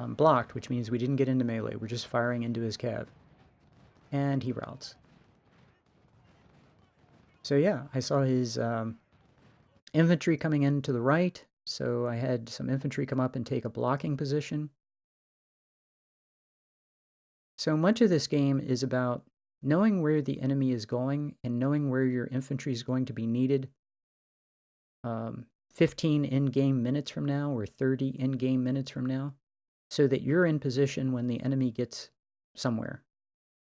Blocked, which means we didn't get into melee. We're just firing into his cav. And he routs. So yeah, I saw his infantry coming in to the right, so I had some infantry come up and take a blocking position. So much of this game is about knowing where the enemy is going and knowing where your infantry is going to be needed 15 in-game minutes from now or 30 in-game minutes from now, so that you're in position when the enemy gets somewhere.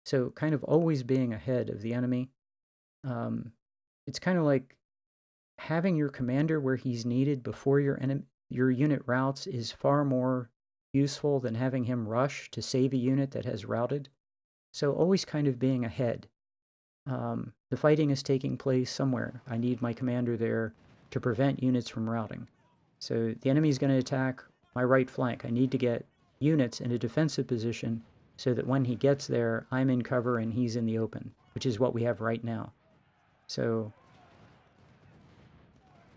So kind of always being ahead of the enemy. It's kind of like having your commander where he's needed before your unit routes is far more useful than having him rush to save a unit that has routed. So always kind of being ahead. The fighting is taking place somewhere. I need my commander there to prevent units from routing. So the enemy is going to attack my right flank. I need to get units in a defensive position so that when he gets there, I'm in cover and he's in the open, which is what we have right now. So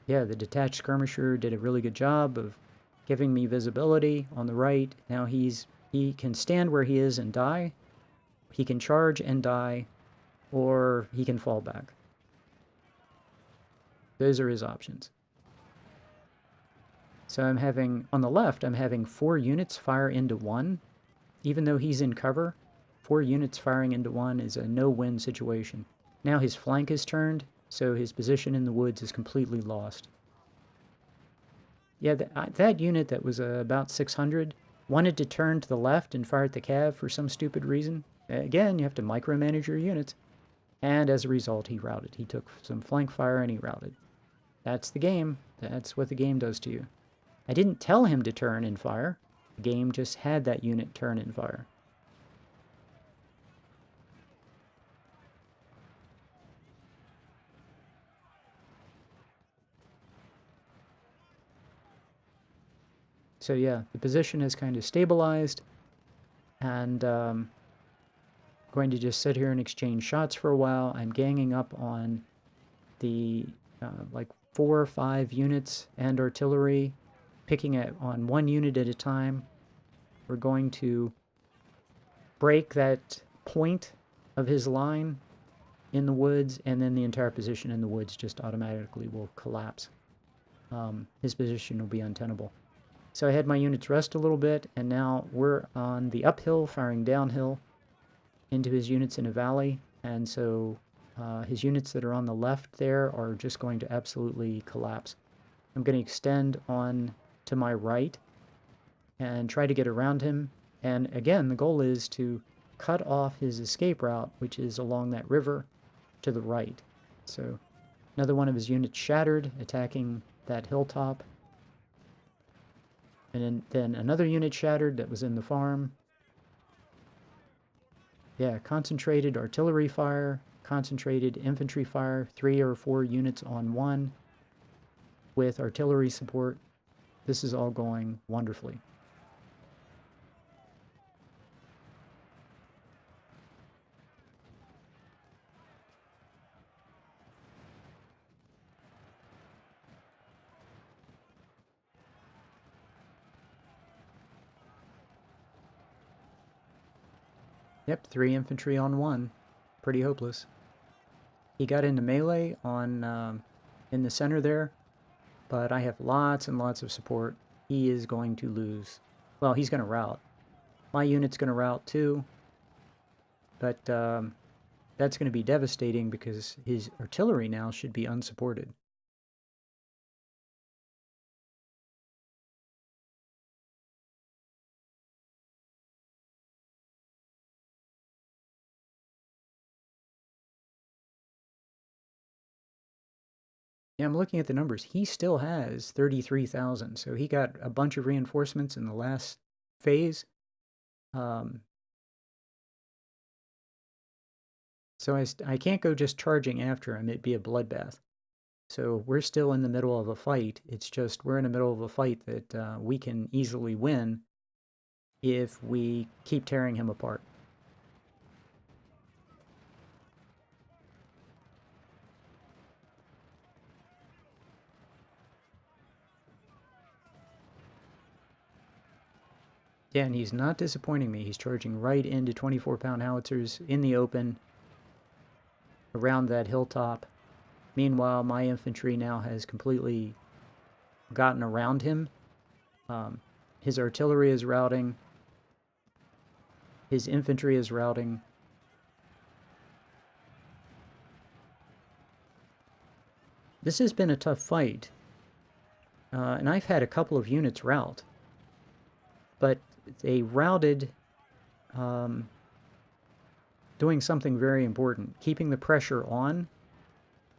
yeah, the detached skirmisher did a really good job of giving me visibility on the right. Now he can stand where he is and die. He can charge and die, or he can fall back. Those are his options. So I'm having, on the left, I'm having 4 units fire into 1. Even though he's in cover, 4 units firing into 1 is a no-win situation. Now his flank is turned, so his position in the woods is completely lost. Yeah, that unit that was about 600 wanted to turn to the left and fire at the cav for some stupid reason. Again, you have to micromanage your units. And as a result, he routed. He took some flank fire and he routed. That's the game. That's what the game does to you. I didn't tell him to turn and fire. The game just had that unit turn and fire. So yeah, the position is kind of stabilized, and going to just sit here and exchange shots for a while. I'm ganging up on the like 4 or 5 units and artillery, picking it on 1 unit at a time. We're going to break that point of his line in the woods, and then the entire position in the woods just automatically will collapse. His position will be untenable. So I had my units rest a little bit, and now we're on the uphill, firing downhill into his units in a valley, and so his units that are on the left there are just going to absolutely collapse. I'm going to extend on to my right and try to get around him, and again, the goal is to cut off his escape route, which is along that river to the right. So another one of his units shattered, attacking that hilltop. And then another unit shattered that was in the farm. Yeah, concentrated artillery fire, concentrated infantry fire, 3 or 4 units on 1 with artillery support. This is all going wonderfully. Yep, 3 infantry on 1. Pretty hopeless. He got into melee on in the center there, but I have lots and lots of support. He is going to lose. Well, he's going to rout. My unit's going to rout too, but that's going to be devastating because his artillery now should be unsupported. Yeah, I'm looking at the numbers. He still has 33,000, so he got a bunch of reinforcements in the last phase. So I can't go just charging after him. It'd be a bloodbath. So we're still in the middle of a fight. It's just we're in the middle of a fight that we can easily win if we keep tearing him apart. Yeah, and he's not disappointing me. He's charging right into 24-pound howitzers in the open around that hilltop. Meanwhile, my infantry now has completely gotten around him. His artillery is routing. His infantry is routing. This has been a tough fight. And I've had a couple of units rout. But they routed doing something very important, keeping the pressure on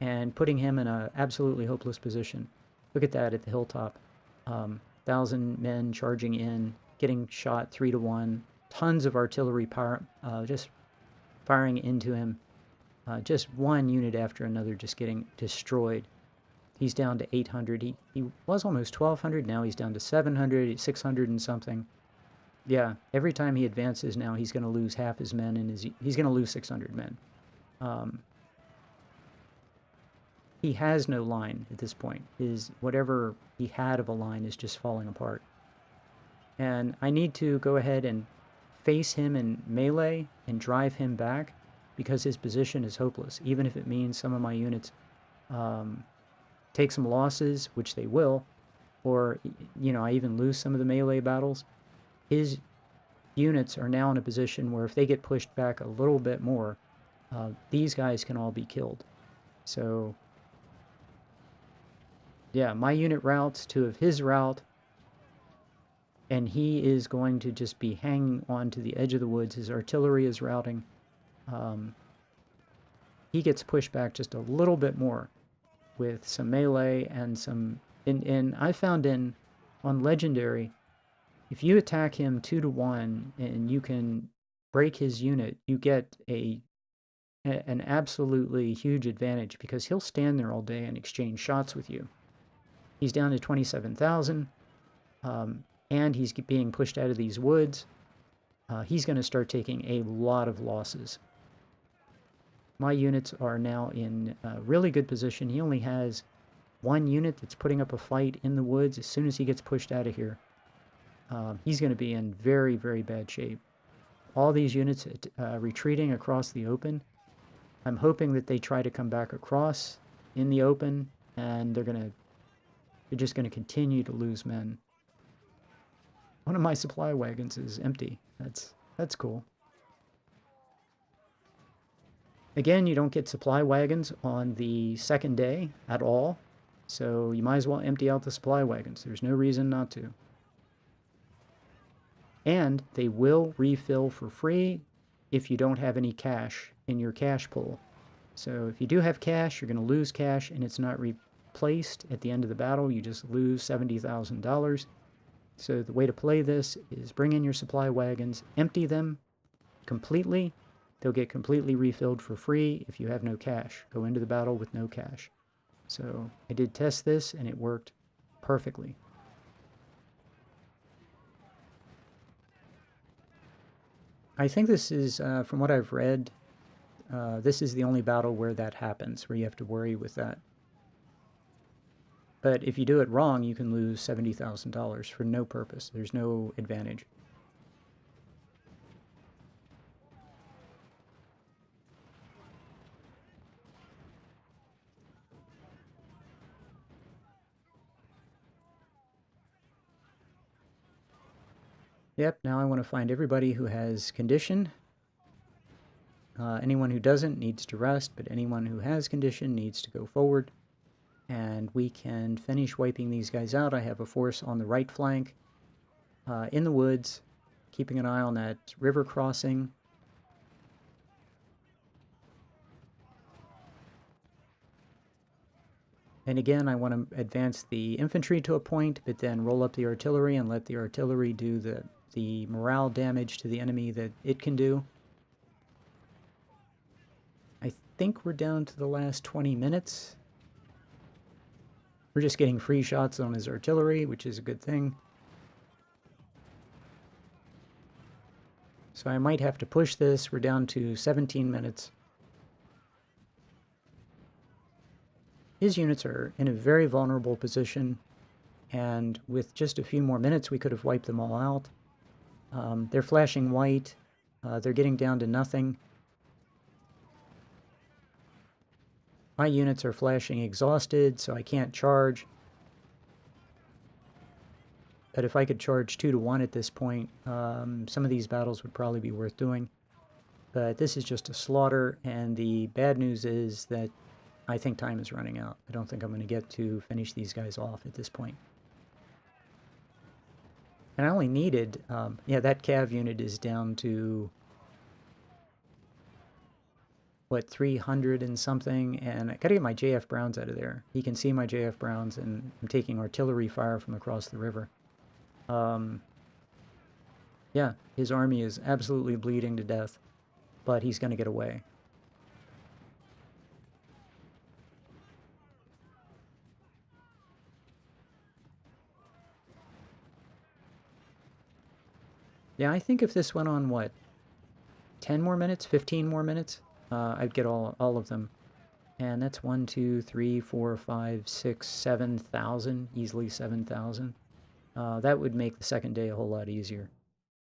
and putting him in an absolutely hopeless position. Look at that at the hilltop. 1,000 men charging in, getting shot 3 to 1, tons of artillery power, just firing into him. Just one unit after another just getting destroyed. He's down to 800. He was almost 1,200. Now he's down to 700, 600 and something. Yeah, every time he advances now, he's going to lose half his men, and he's going to lose 600 men. He has no line at this point. Whatever he had of a line is just falling apart. And I need to go ahead and face him in melee and drive him back because his position is hopeless, even if it means some of my units take some losses, which they will, or, I even lose some of the melee battles. His units are now in a position where if they get pushed back a little bit more, these guys can all be killed. So, yeah, my unit routes to his route, and he is going to just be hanging on to the edge of the woods. His artillery is routing. He gets pushed back just a little bit more with some melee and some... And I found on Legendary, if you attack him 2-to-1 and you can break his unit, you get an absolutely huge advantage because he'll stand there all day and exchange shots with you. He's down to 27,000, and he's being pushed out of these woods. He's going to start taking a lot of losses. My units are now in a really good position. He only has one unit that's putting up a fight in the woods. As soon as he gets pushed out of here, he's going to be in very, very bad shape. All these units retreating across the open. I'm hoping that they try to come back across in the open, and they're just going to continue to lose men. One of my supply wagons is empty. That's cool. Again, you don't get supply wagons on the second day at all, so you might as well empty out the supply wagons. There's no reason not to. And they will refill for free if you don't have any cash in your cash pool. So if you do have cash, you're going to lose cash, and it's not replaced at the end of the battle. You just lose $70,000. So the way to play this is bring in your supply wagons, empty them completely. They'll get completely refilled for free if you have no cash. Go into the battle with no cash. So I did test this, and it worked perfectly. I think this is, from what I've read, this is the only battle where that happens, where you have to worry with that. But if you do it wrong, you can lose $70,000 for no purpose. There's no advantage. Yep, now I want to find everybody who has condition. Anyone who doesn't needs to rest, but anyone who has condition needs to go forward. And we can finish wiping these guys out. I have a force on the right flank in the woods, keeping an eye on that river crossing. And again, I want to advance the infantry to a point, but then roll up the artillery and let the artillery do the morale damage to the enemy that it can do. I think we're down to the last 20 minutes. We're just getting free shots on his artillery, which is a good thing. So I might have to push this. We're down to 17 minutes. His units are in a very vulnerable position, and with just a few more minutes we could have wiped them all out. They're flashing white. They're getting down to nothing. My units are flashing exhausted, so I can't charge. But if I could charge 2-to-1 at this point, some of these battles would probably be worth doing. But this is just a slaughter, and the bad news is that I think time is running out. I don't think I'm going to get to finish these guys off at this point. And I only needed, yeah, that cav unit is down to, what, 300 and something, and I gotta get my JF Browns out of there. He can see my JF Browns, and I'm taking artillery fire from across the river. Yeah, his army is absolutely bleeding to death, but he's gonna get away. Yeah, I think if this went on, what, 10 more minutes, 15 more minutes, I'd get all of them. And that's 1, 2, 3, 4, 5, 6, 7,000, easily 7,000. That would make the second day a whole lot easier.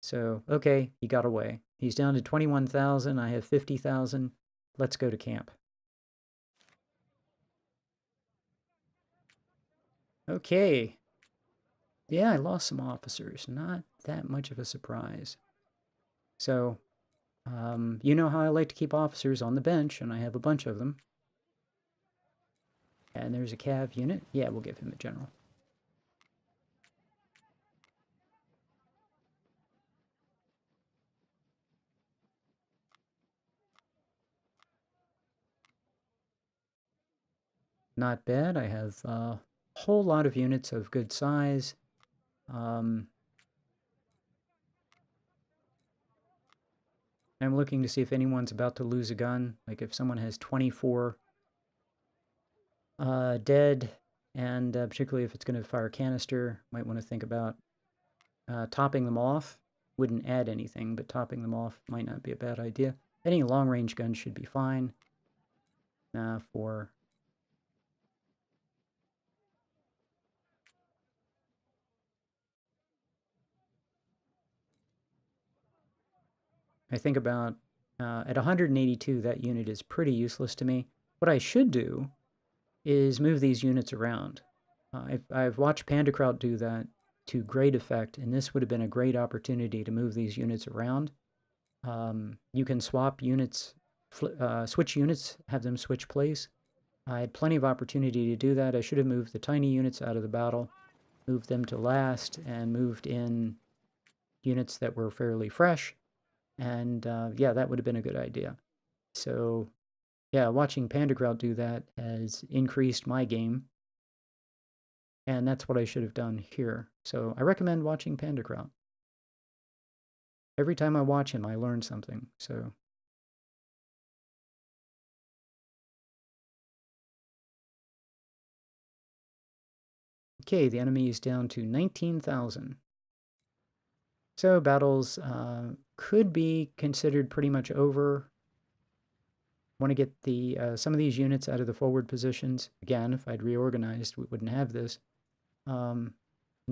So, okay, he got away. He's down to 21,000. I have 50,000. Let's go to camp. Okay. Yeah, I lost some officers. Not that much of a surprise. So, you know how I like to keep officers on the bench, and I have a bunch of them. And there's a cav unit. Yeah, we'll give him a general. Not bad. I have a whole lot of units of good size. I'm looking to see if anyone's about to lose a gun. Like if someone has 24 dead, and particularly if it's going to fire a canister, might want to think about topping them off. Wouldn't add anything, but topping them off might not be a bad idea. Any long-range guns should be fine. For I think about at 182, that unit is pretty useless to me. What I should do is move these units around. I've watched Pandakraut do that to great effect, and this would have been a great opportunity to move these units around. You can swap units, switch units, have them switch place. I had plenty of opportunity to do that. I should have moved the tiny units out of the battle, moved them to last, and moved in units that were fairly fresh. And yeah, that would have been a good idea. So yeah, watching Pandakraut do that has increased my game. And that's what I should have done here. So I recommend watching Pandakraut. Every time I watch him, I learn something. So okay, the enemy is down to 19,000. So battles could be considered pretty much over. Want to get the some of these units out of the forward positions. Again, if I'd reorganized, we wouldn't have this. And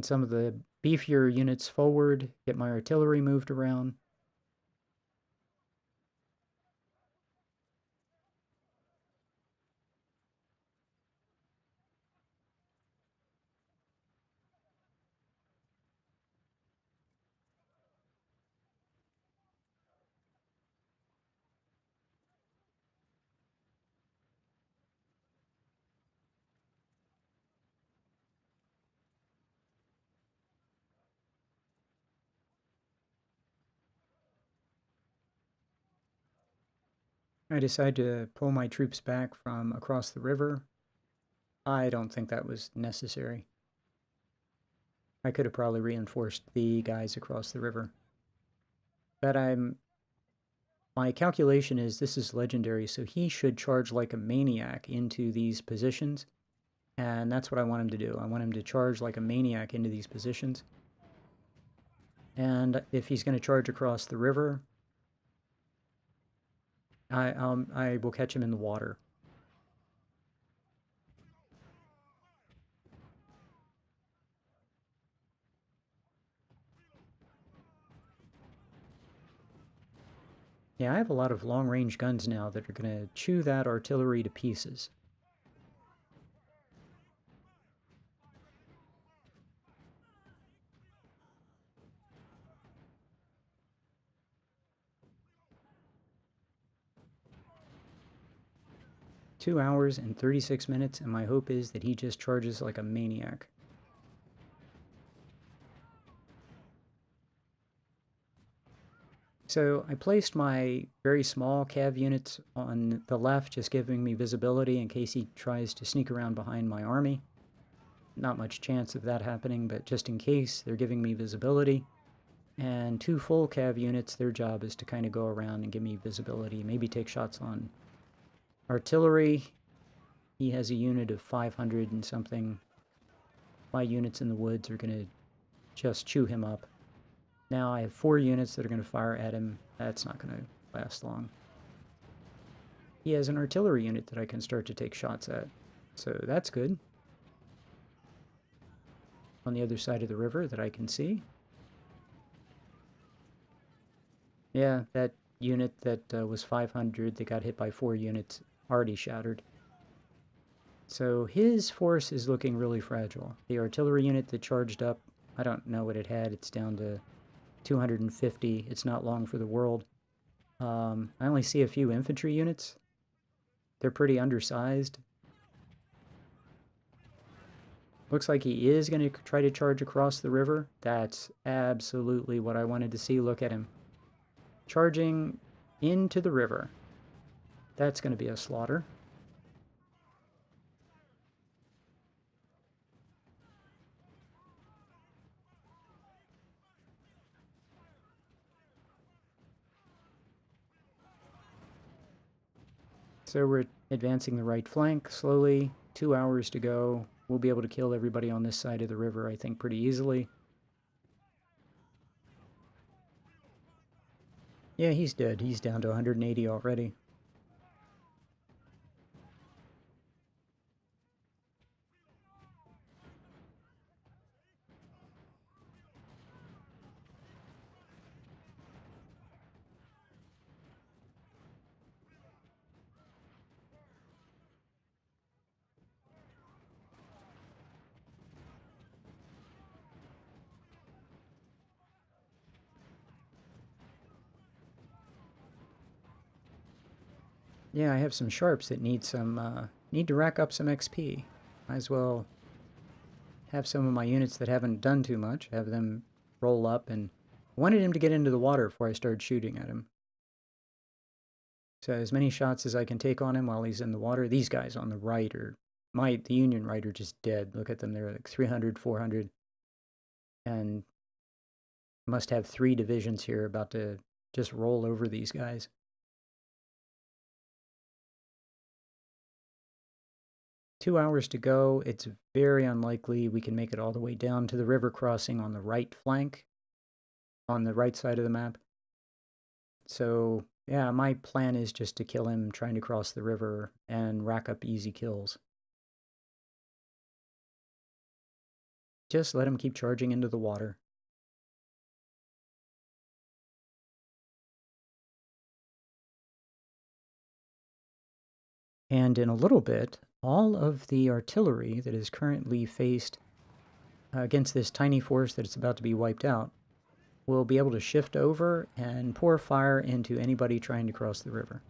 some of the beefier units forward, get my artillery moved around. I decide to pull my troops back from across the river. I don't think that was necessary. I could have probably reinforced the guys across the river. But my calculation is this is legendary, so he should charge like a maniac into these positions. And that's what I want him to do. I want him to charge like a maniac into these positions. And if he's going to charge across the river, I will catch him in the water. Yeah, I have a lot of long-range guns now that are going to chew that artillery to pieces. Two hours and 36 minutes, and my hope is that he just charges like a maniac. So I placed my very small cav units on the left, just giving me visibility in case he tries to sneak around behind my army. Not much chance of that happening, but just in case, they're giving me visibility. And two full cav units, their job is to kind of go around and give me visibility, maybe take shots on artillery. He has a unit of 500 and something. My units in the woods are going to just chew him up. Now I have 4 units that are going to fire at him. That's not going to last long. He has an artillery unit that I can start to take shots at, so that's good. On the other side of the river that I can see. Yeah, that unit that was 500 that got hit by 4 units already shattered. So his force is looking really fragile. The artillery unit that charged up, I don't know what it had. It's down to 250. It's not long for the world. I only see a few infantry units. They're pretty undersized. Looks like he is going to try to charge across the river. That's absolutely what I wanted to see. Look at him. Charging into the river. That's going to be a slaughter. So we're advancing the right flank slowly. 2 hours to go. We'll be able to kill everybody on this side of the river, I think, pretty easily. Yeah, he's dead. He's down to 180 already. Yeah, I have some sharps that need to rack up some XP. Might as well have some of my units that haven't done too much, have them roll up, and I wanted him to get into the water before I started shooting at him. So as many shots as I can take on him while he's in the water. These guys on the right are, the Union right are just dead. Look at them, they're like 300, 400, and must have 3 divisions here about to just roll over these guys. Two hours to go. It's very unlikely we can make it all the way down to the river crossing on the right flank, on the right side of the map. So, yeah, my plan is just to kill him trying to cross the river and rack up easy kills. Just let him keep charging into the water. And in a little bit, all of the artillery that is currently faced against this tiny force that is about to be wiped out will be able to shift over and pour fire into anybody trying to cross the river.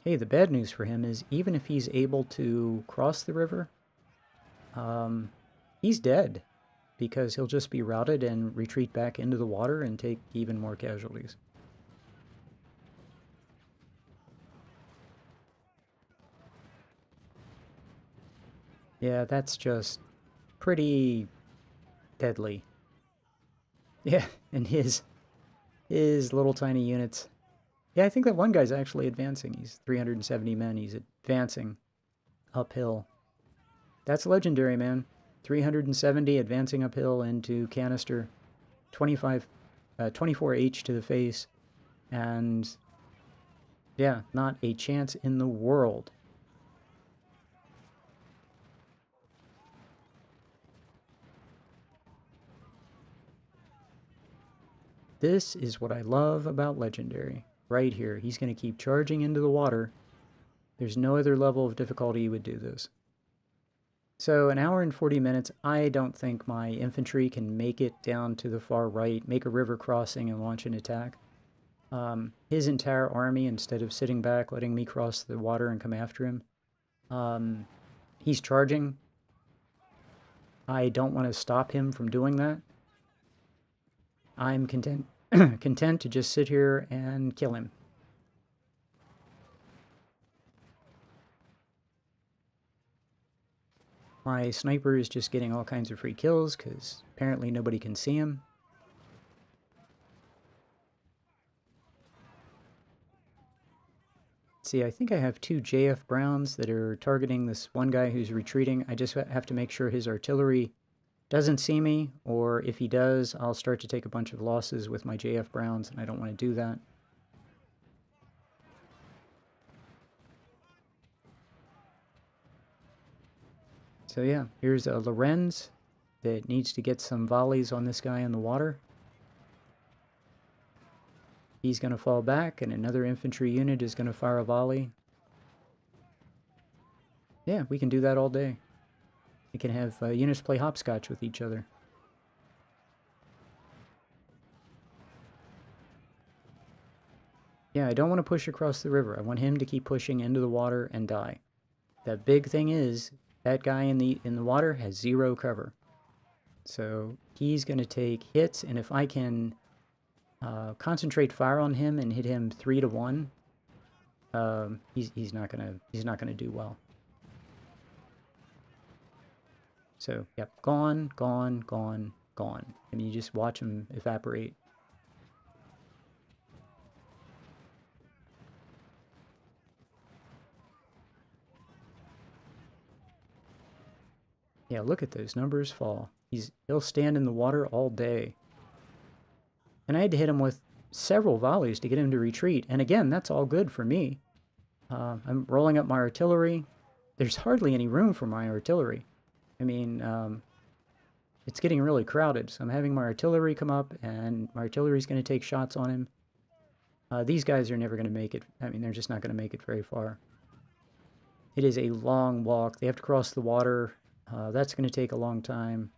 Hey, the bad news for him is even if he's able to cross the river, he's dead because he'll just be routed and retreat back into the water and take even more casualties. Yeah, that's just pretty deadly. Yeah, and his little tiny units. Yeah, I think that one guy's actually advancing. He's 370 men. He's advancing uphill. That's legendary, man. 370 advancing uphill into canister. 24H to the face. And yeah, not a chance in the world. This is what I love about Legendary. Right here. He's going to keep charging into the water. There's no other level of difficulty you would do this. So an hour and 40 minutes, I don't think my infantry can make it down to the far right, make a river crossing and launch an attack. His entire army, instead of sitting back, letting me cross the water and come after him, he's charging. I don't want to stop him from doing that. I'm content to just sit here and kill him. My sniper is just getting all kinds of free kills because apparently nobody can see him. See, I think I have 2 JF Browns that are targeting this one guy who's retreating. I just have to make sure his artillery doesn't see me, or if he does, I'll start to take a bunch of losses with my JF Browns, and I don't want to do that. So yeah, here's a Lorenz that needs to get some volleys on this guy in the water. He's going to fall back, and another infantry unit is going to fire a volley. Yeah, we can do that all day. We can have units play hopscotch with each other. Yeah, I don't want to push across the river. I want him to keep pushing into the water and die. The big thing is, that guy in the water has 0 cover. So he's going to take hits, and if I can concentrate fire on him and hit him 3 to 1, he's not gonna do well. So yep, gone, gone, gone, gone. I mean, you just watch him evaporate. Yeah, look at those numbers fall. He'll stand in the water all day. And I had to hit him with several volleys to get him to retreat. And again, that's all good for me. I'm rolling up my artillery. There's hardly any room for my artillery. I mean, it's getting really crowded. So I'm having my artillery come up, and my artillery's going to take shots on him. These guys are never going to make it. I mean, they're just not going to make it very far. It is a long walk. They have to cross the water. That's going to take a long time.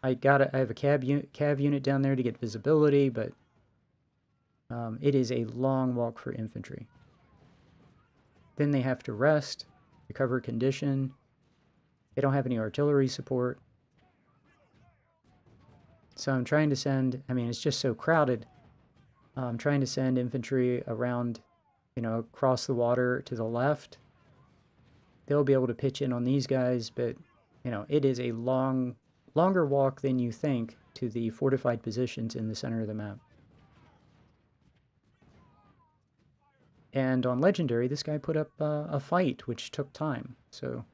I have a cav unit down there to get visibility, but it is a long walk for infantry. Then they have to rest, recover condition. They don't have any artillery support. So I'm trying to send, I mean, it's just so crowded. I'm trying to send infantry around, across the water to the left. They'll be able to pitch in on these guys, but, it is a longer walk than you think to the fortified positions in the center of the map. And on Legendary, this guy put up a fight, which took time, so...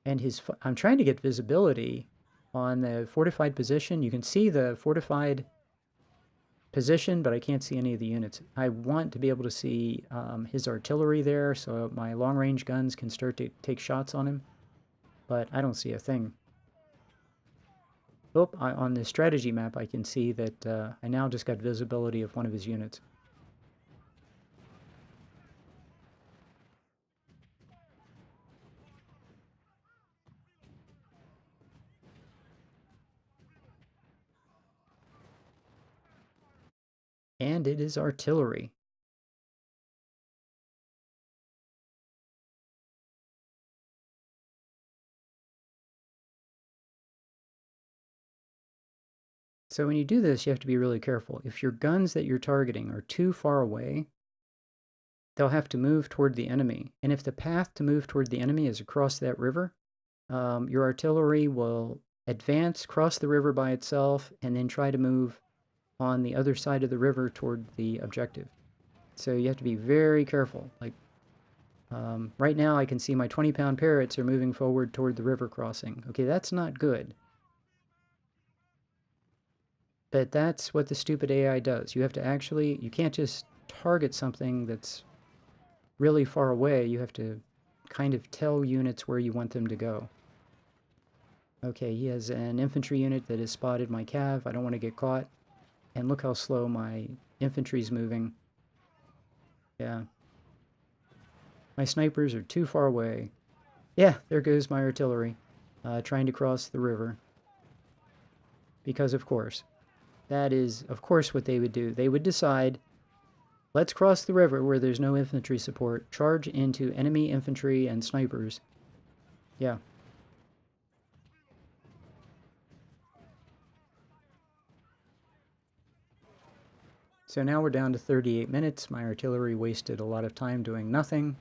And I'm trying to get visibility on the fortified position. You can see the fortified position, but I can't see any of the units. I want to be able to see his artillery there, so my long-range guns can start to take shots on him. But I don't see a thing. Oh, on the strategy map, I can see that I now just got visibility of one of his units. And it is artillery. So when you do this, you have to be really careful. If your guns that you're targeting are too far away, they'll have to move toward the enemy. And if the path to move toward the enemy is across that river, your artillery will advance, cross the river by itself, and then try to move on the other side of the river toward the objective. So you have to be very careful. Like, right now I can see my 20-pound parrots are moving forward toward the river crossing. Okay, that's not good. But that's what the stupid AI does. You have to actually, you can't just target something that's really far away. You have to kind of tell units where you want them to go. Okay, he has an infantry unit that has spotted my cav. I don't want to get caught. And look how slow my infantry's moving. Yeah. My snipers are too far away. Yeah, there goes my artillery, trying to cross the river. Because, of course, that is, of course, what they would do. They would decide, let's cross the river where there's no infantry support, charge into enemy infantry and snipers. Yeah. So now we're down to 38 minutes. My artillery wasted a lot of time doing nothing.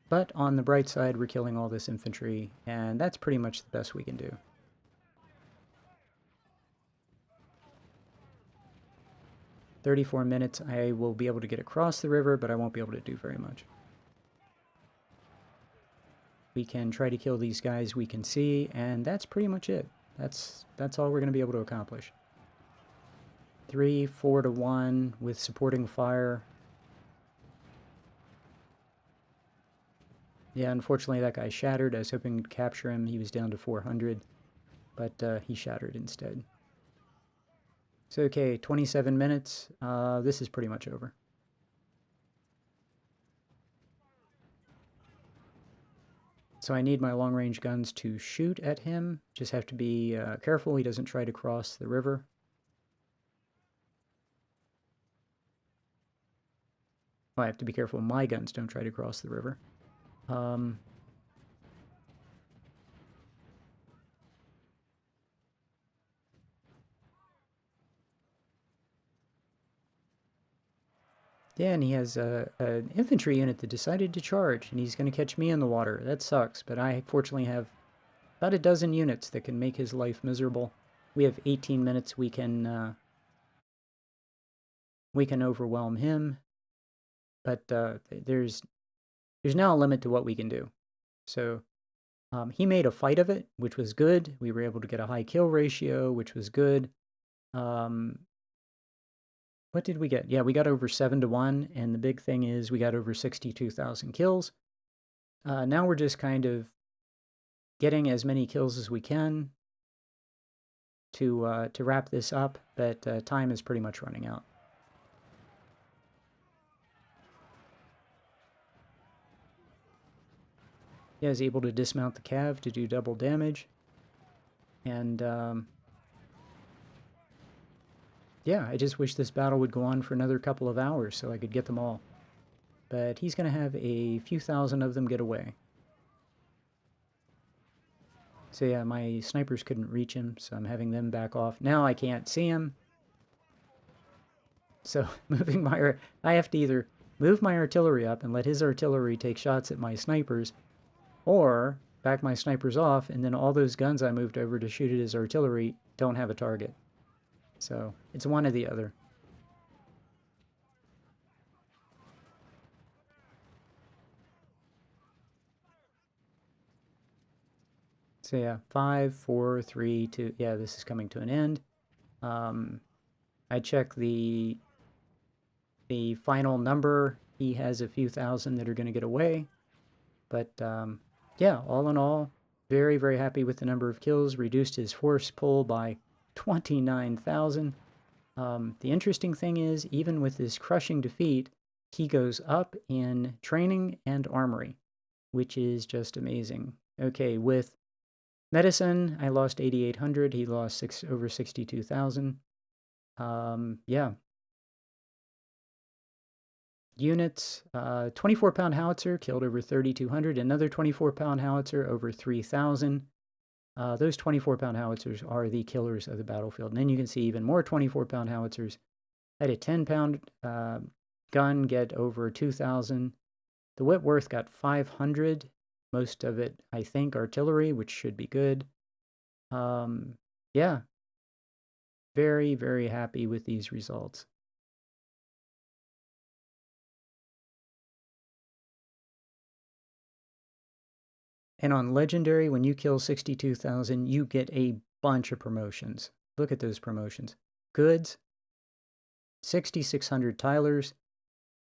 But on the bright side, we're killing all this infantry, and that's pretty much the best we can do. 34 minutes, I will be able to get across the river, but I won't be able to do very much. We can try to kill these guys we can see, and that's pretty much it. That's all we're going to be able to accomplish. 3, 4 to 1 with supporting fire. Yeah, unfortunately that guy shattered. I was hoping to capture him. He was down to 400, but he shattered instead. So okay, 27 minutes. This is pretty much over. So I need my long-range guns to shoot at him. Just have to be careful he doesn't try to cross the river. I have to be careful my guns don't try to cross the river. Yeah, and he has an infantry unit that decided to charge, and he's going to catch me in the water. That sucks, but I fortunately have about a dozen units that can make his life miserable. We have 18 minutes. We can overwhelm him, but there's now a limit to what we can do. So he made a fight of it, which was good. We were able to get a high kill ratio, which was good. What did we get? Yeah, we got over 7 to 1, and the big thing is we got over 62,000 kills. Now we're just kind of getting as many kills as we can to wrap this up, but time is pretty much running out. Yeah, I was able to dismount the cav to do double damage, and yeah, I just wish this battle would go on for another couple of hours so I could get them all. But he's going to have a few thousand of them get away. So yeah, my snipers couldn't reach him, so I'm having them back off. Now I can't see him. So moving I have to either move my artillery up and let his artillery take shots at my snipers, or back my snipers off, and then all those guns I moved over to shoot at his artillery don't have a target. So it's one or the other. So yeah, 5, 4, 3, 2. Yeah, this is coming to an end. I check the final number. He has a few thousand that are going to get away. But yeah, all in all, very, very happy with the number of kills. Reduced his force pull by 29,000. The interesting thing is, even with this crushing defeat, he goes up in training and armory, which is just amazing. Okay, with medicine, I lost 8,800. He lost over 62,000. Yeah. Units, 24-pound howitzer killed over 3,200. Another 24-pound howitzer over 3,000. Those 24-pound howitzers are the killers of the battlefield. And then you can see even more 24-pound howitzers. I had a 10-pound gun get over 2,000. The Whitworth got 500. Most of it, I think, artillery, which should be good. Yeah. Very, very happy with these results. And on Legendary, when you kill 62,000, you get a bunch of promotions. Look at those promotions. Goods, 6,600 Tylers.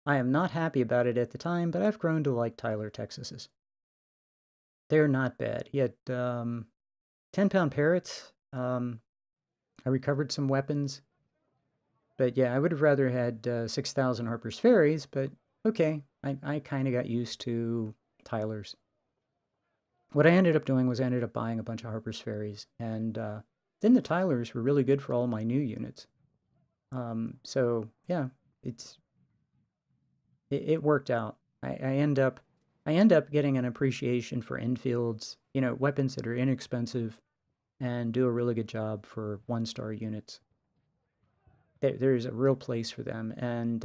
I am not happy about it at the time, but I've grown to like Tyler Texases. They're not bad. He had 10-pound Parrots. I recovered some weapons. But yeah, I would have rather had 6,000 Harper's Ferries, but okay. I kind of got used to Tylers. What I ended up doing was I ended up buying a bunch of Harper's Ferries, and then the Tylers were really good for all my new units. So yeah, it worked out. I end up getting an appreciation for Enfields, weapons that are inexpensive and do a really good job for 1-star units. There's a real place for them, and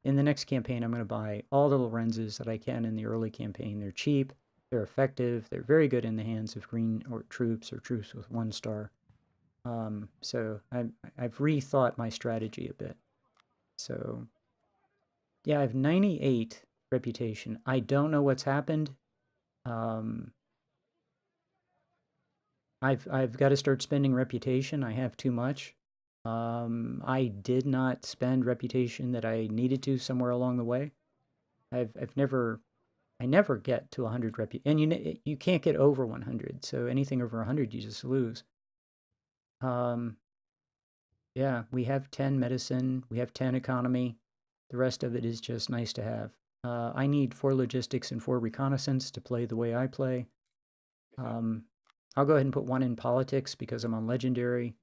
in the next campaign, I'm going to buy all the Lorenzes that I can in the early campaign. They're cheap. They're effective. They're very good in the hands of green or troops with 1 star. So I've rethought my strategy a bit. So, yeah, I have 98 reputation. I don't know what's happened. Um, I've got to start spending reputation. I have too much. I did not spend reputation that I needed to somewhere along the way. I've never I never get to 100 and you can't get over 100. So anything over 100 you just lose. Um, yeah, we have 10 medicine, we have 10 economy. The rest of it is just nice to have. I need 4 logistics and 4 reconnaissance to play the way I play. Um, I'll go ahead and put 1 in politics because I'm on legendary.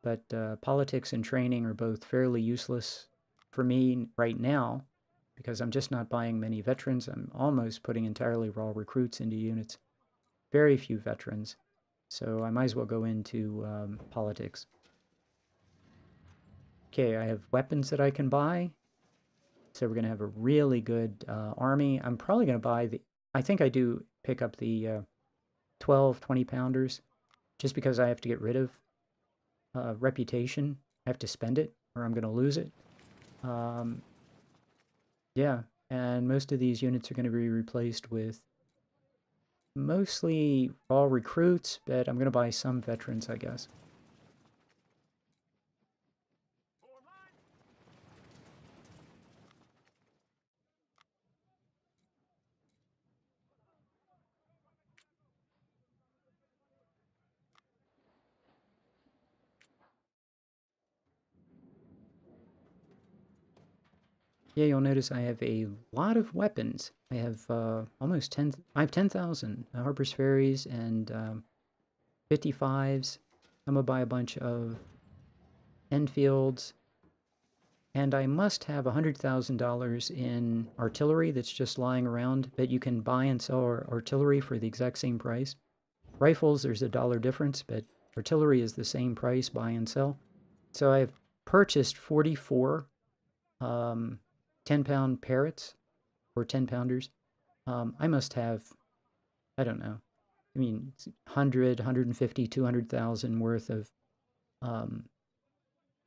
But politics and training are both fairly useless for me right now because I'm just not buying many veterans. I'm almost putting entirely raw recruits into units. Very few veterans. So I might as well go into politics. Okay, I have weapons that I can buy. So we're going to have a really good army. I'm probably going to buy the... I think I do pick up the 12, 20 pounders just because I have to get rid of reputation. I have to spend it or I'm going to lose it. Yeah, and most of these units are going to be replaced with mostly raw recruits, but I'm going to buy some veterans, I guess. Yeah, you'll notice I have a lot of weapons. I have almost 10, I have 10,000 Harper's Ferries and 55s. I'm going to buy a bunch of Enfields, and I must have $100,000 in artillery that's just lying around, but you can buy and sell artillery for the exact same price. Rifles, there's a dollar difference, but artillery is the same price, buy and sell. So I've purchased 44 10-pound parrots or 10-pounders. I must have, I don't know, I mean, 100, 150, 200,000 worth of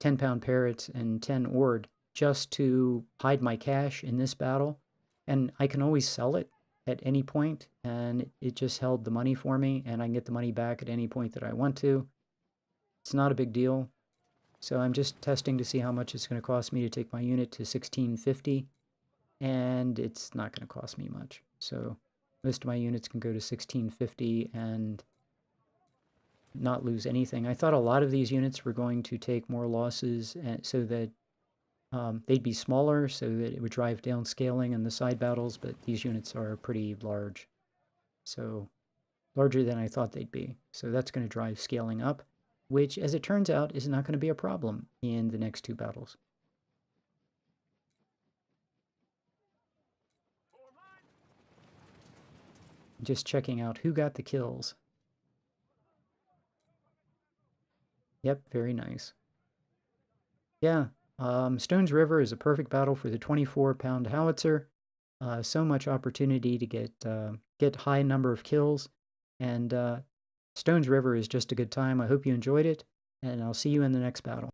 10-pound parrots and 10 ord just to hide my cash in this battle. And I can always sell it at any point, and it just held the money for me, and I can get the money back at any point that I want to. It's not a big deal. So I'm just testing to see how much it's going to cost me to take my unit to 1650, and it's not going to cost me much. So most of my units can go to 1650 and not lose anything. I thought a lot of these units were going to take more losses so that they'd be smaller so that it would drive down scaling in the side battles, but these units are pretty large. So larger than I thought they'd be. So that's going to drive scaling up, which, as it turns out, is not going to be a problem in the next 2 battles. Just checking out who got the kills. Yep, very nice. Yeah, Stones River is a perfect battle for the 24-pound howitzer. So much opportunity to get high number of kills, and Stones River is just a good time. I hope you enjoyed it, and I'll see you in the next battle.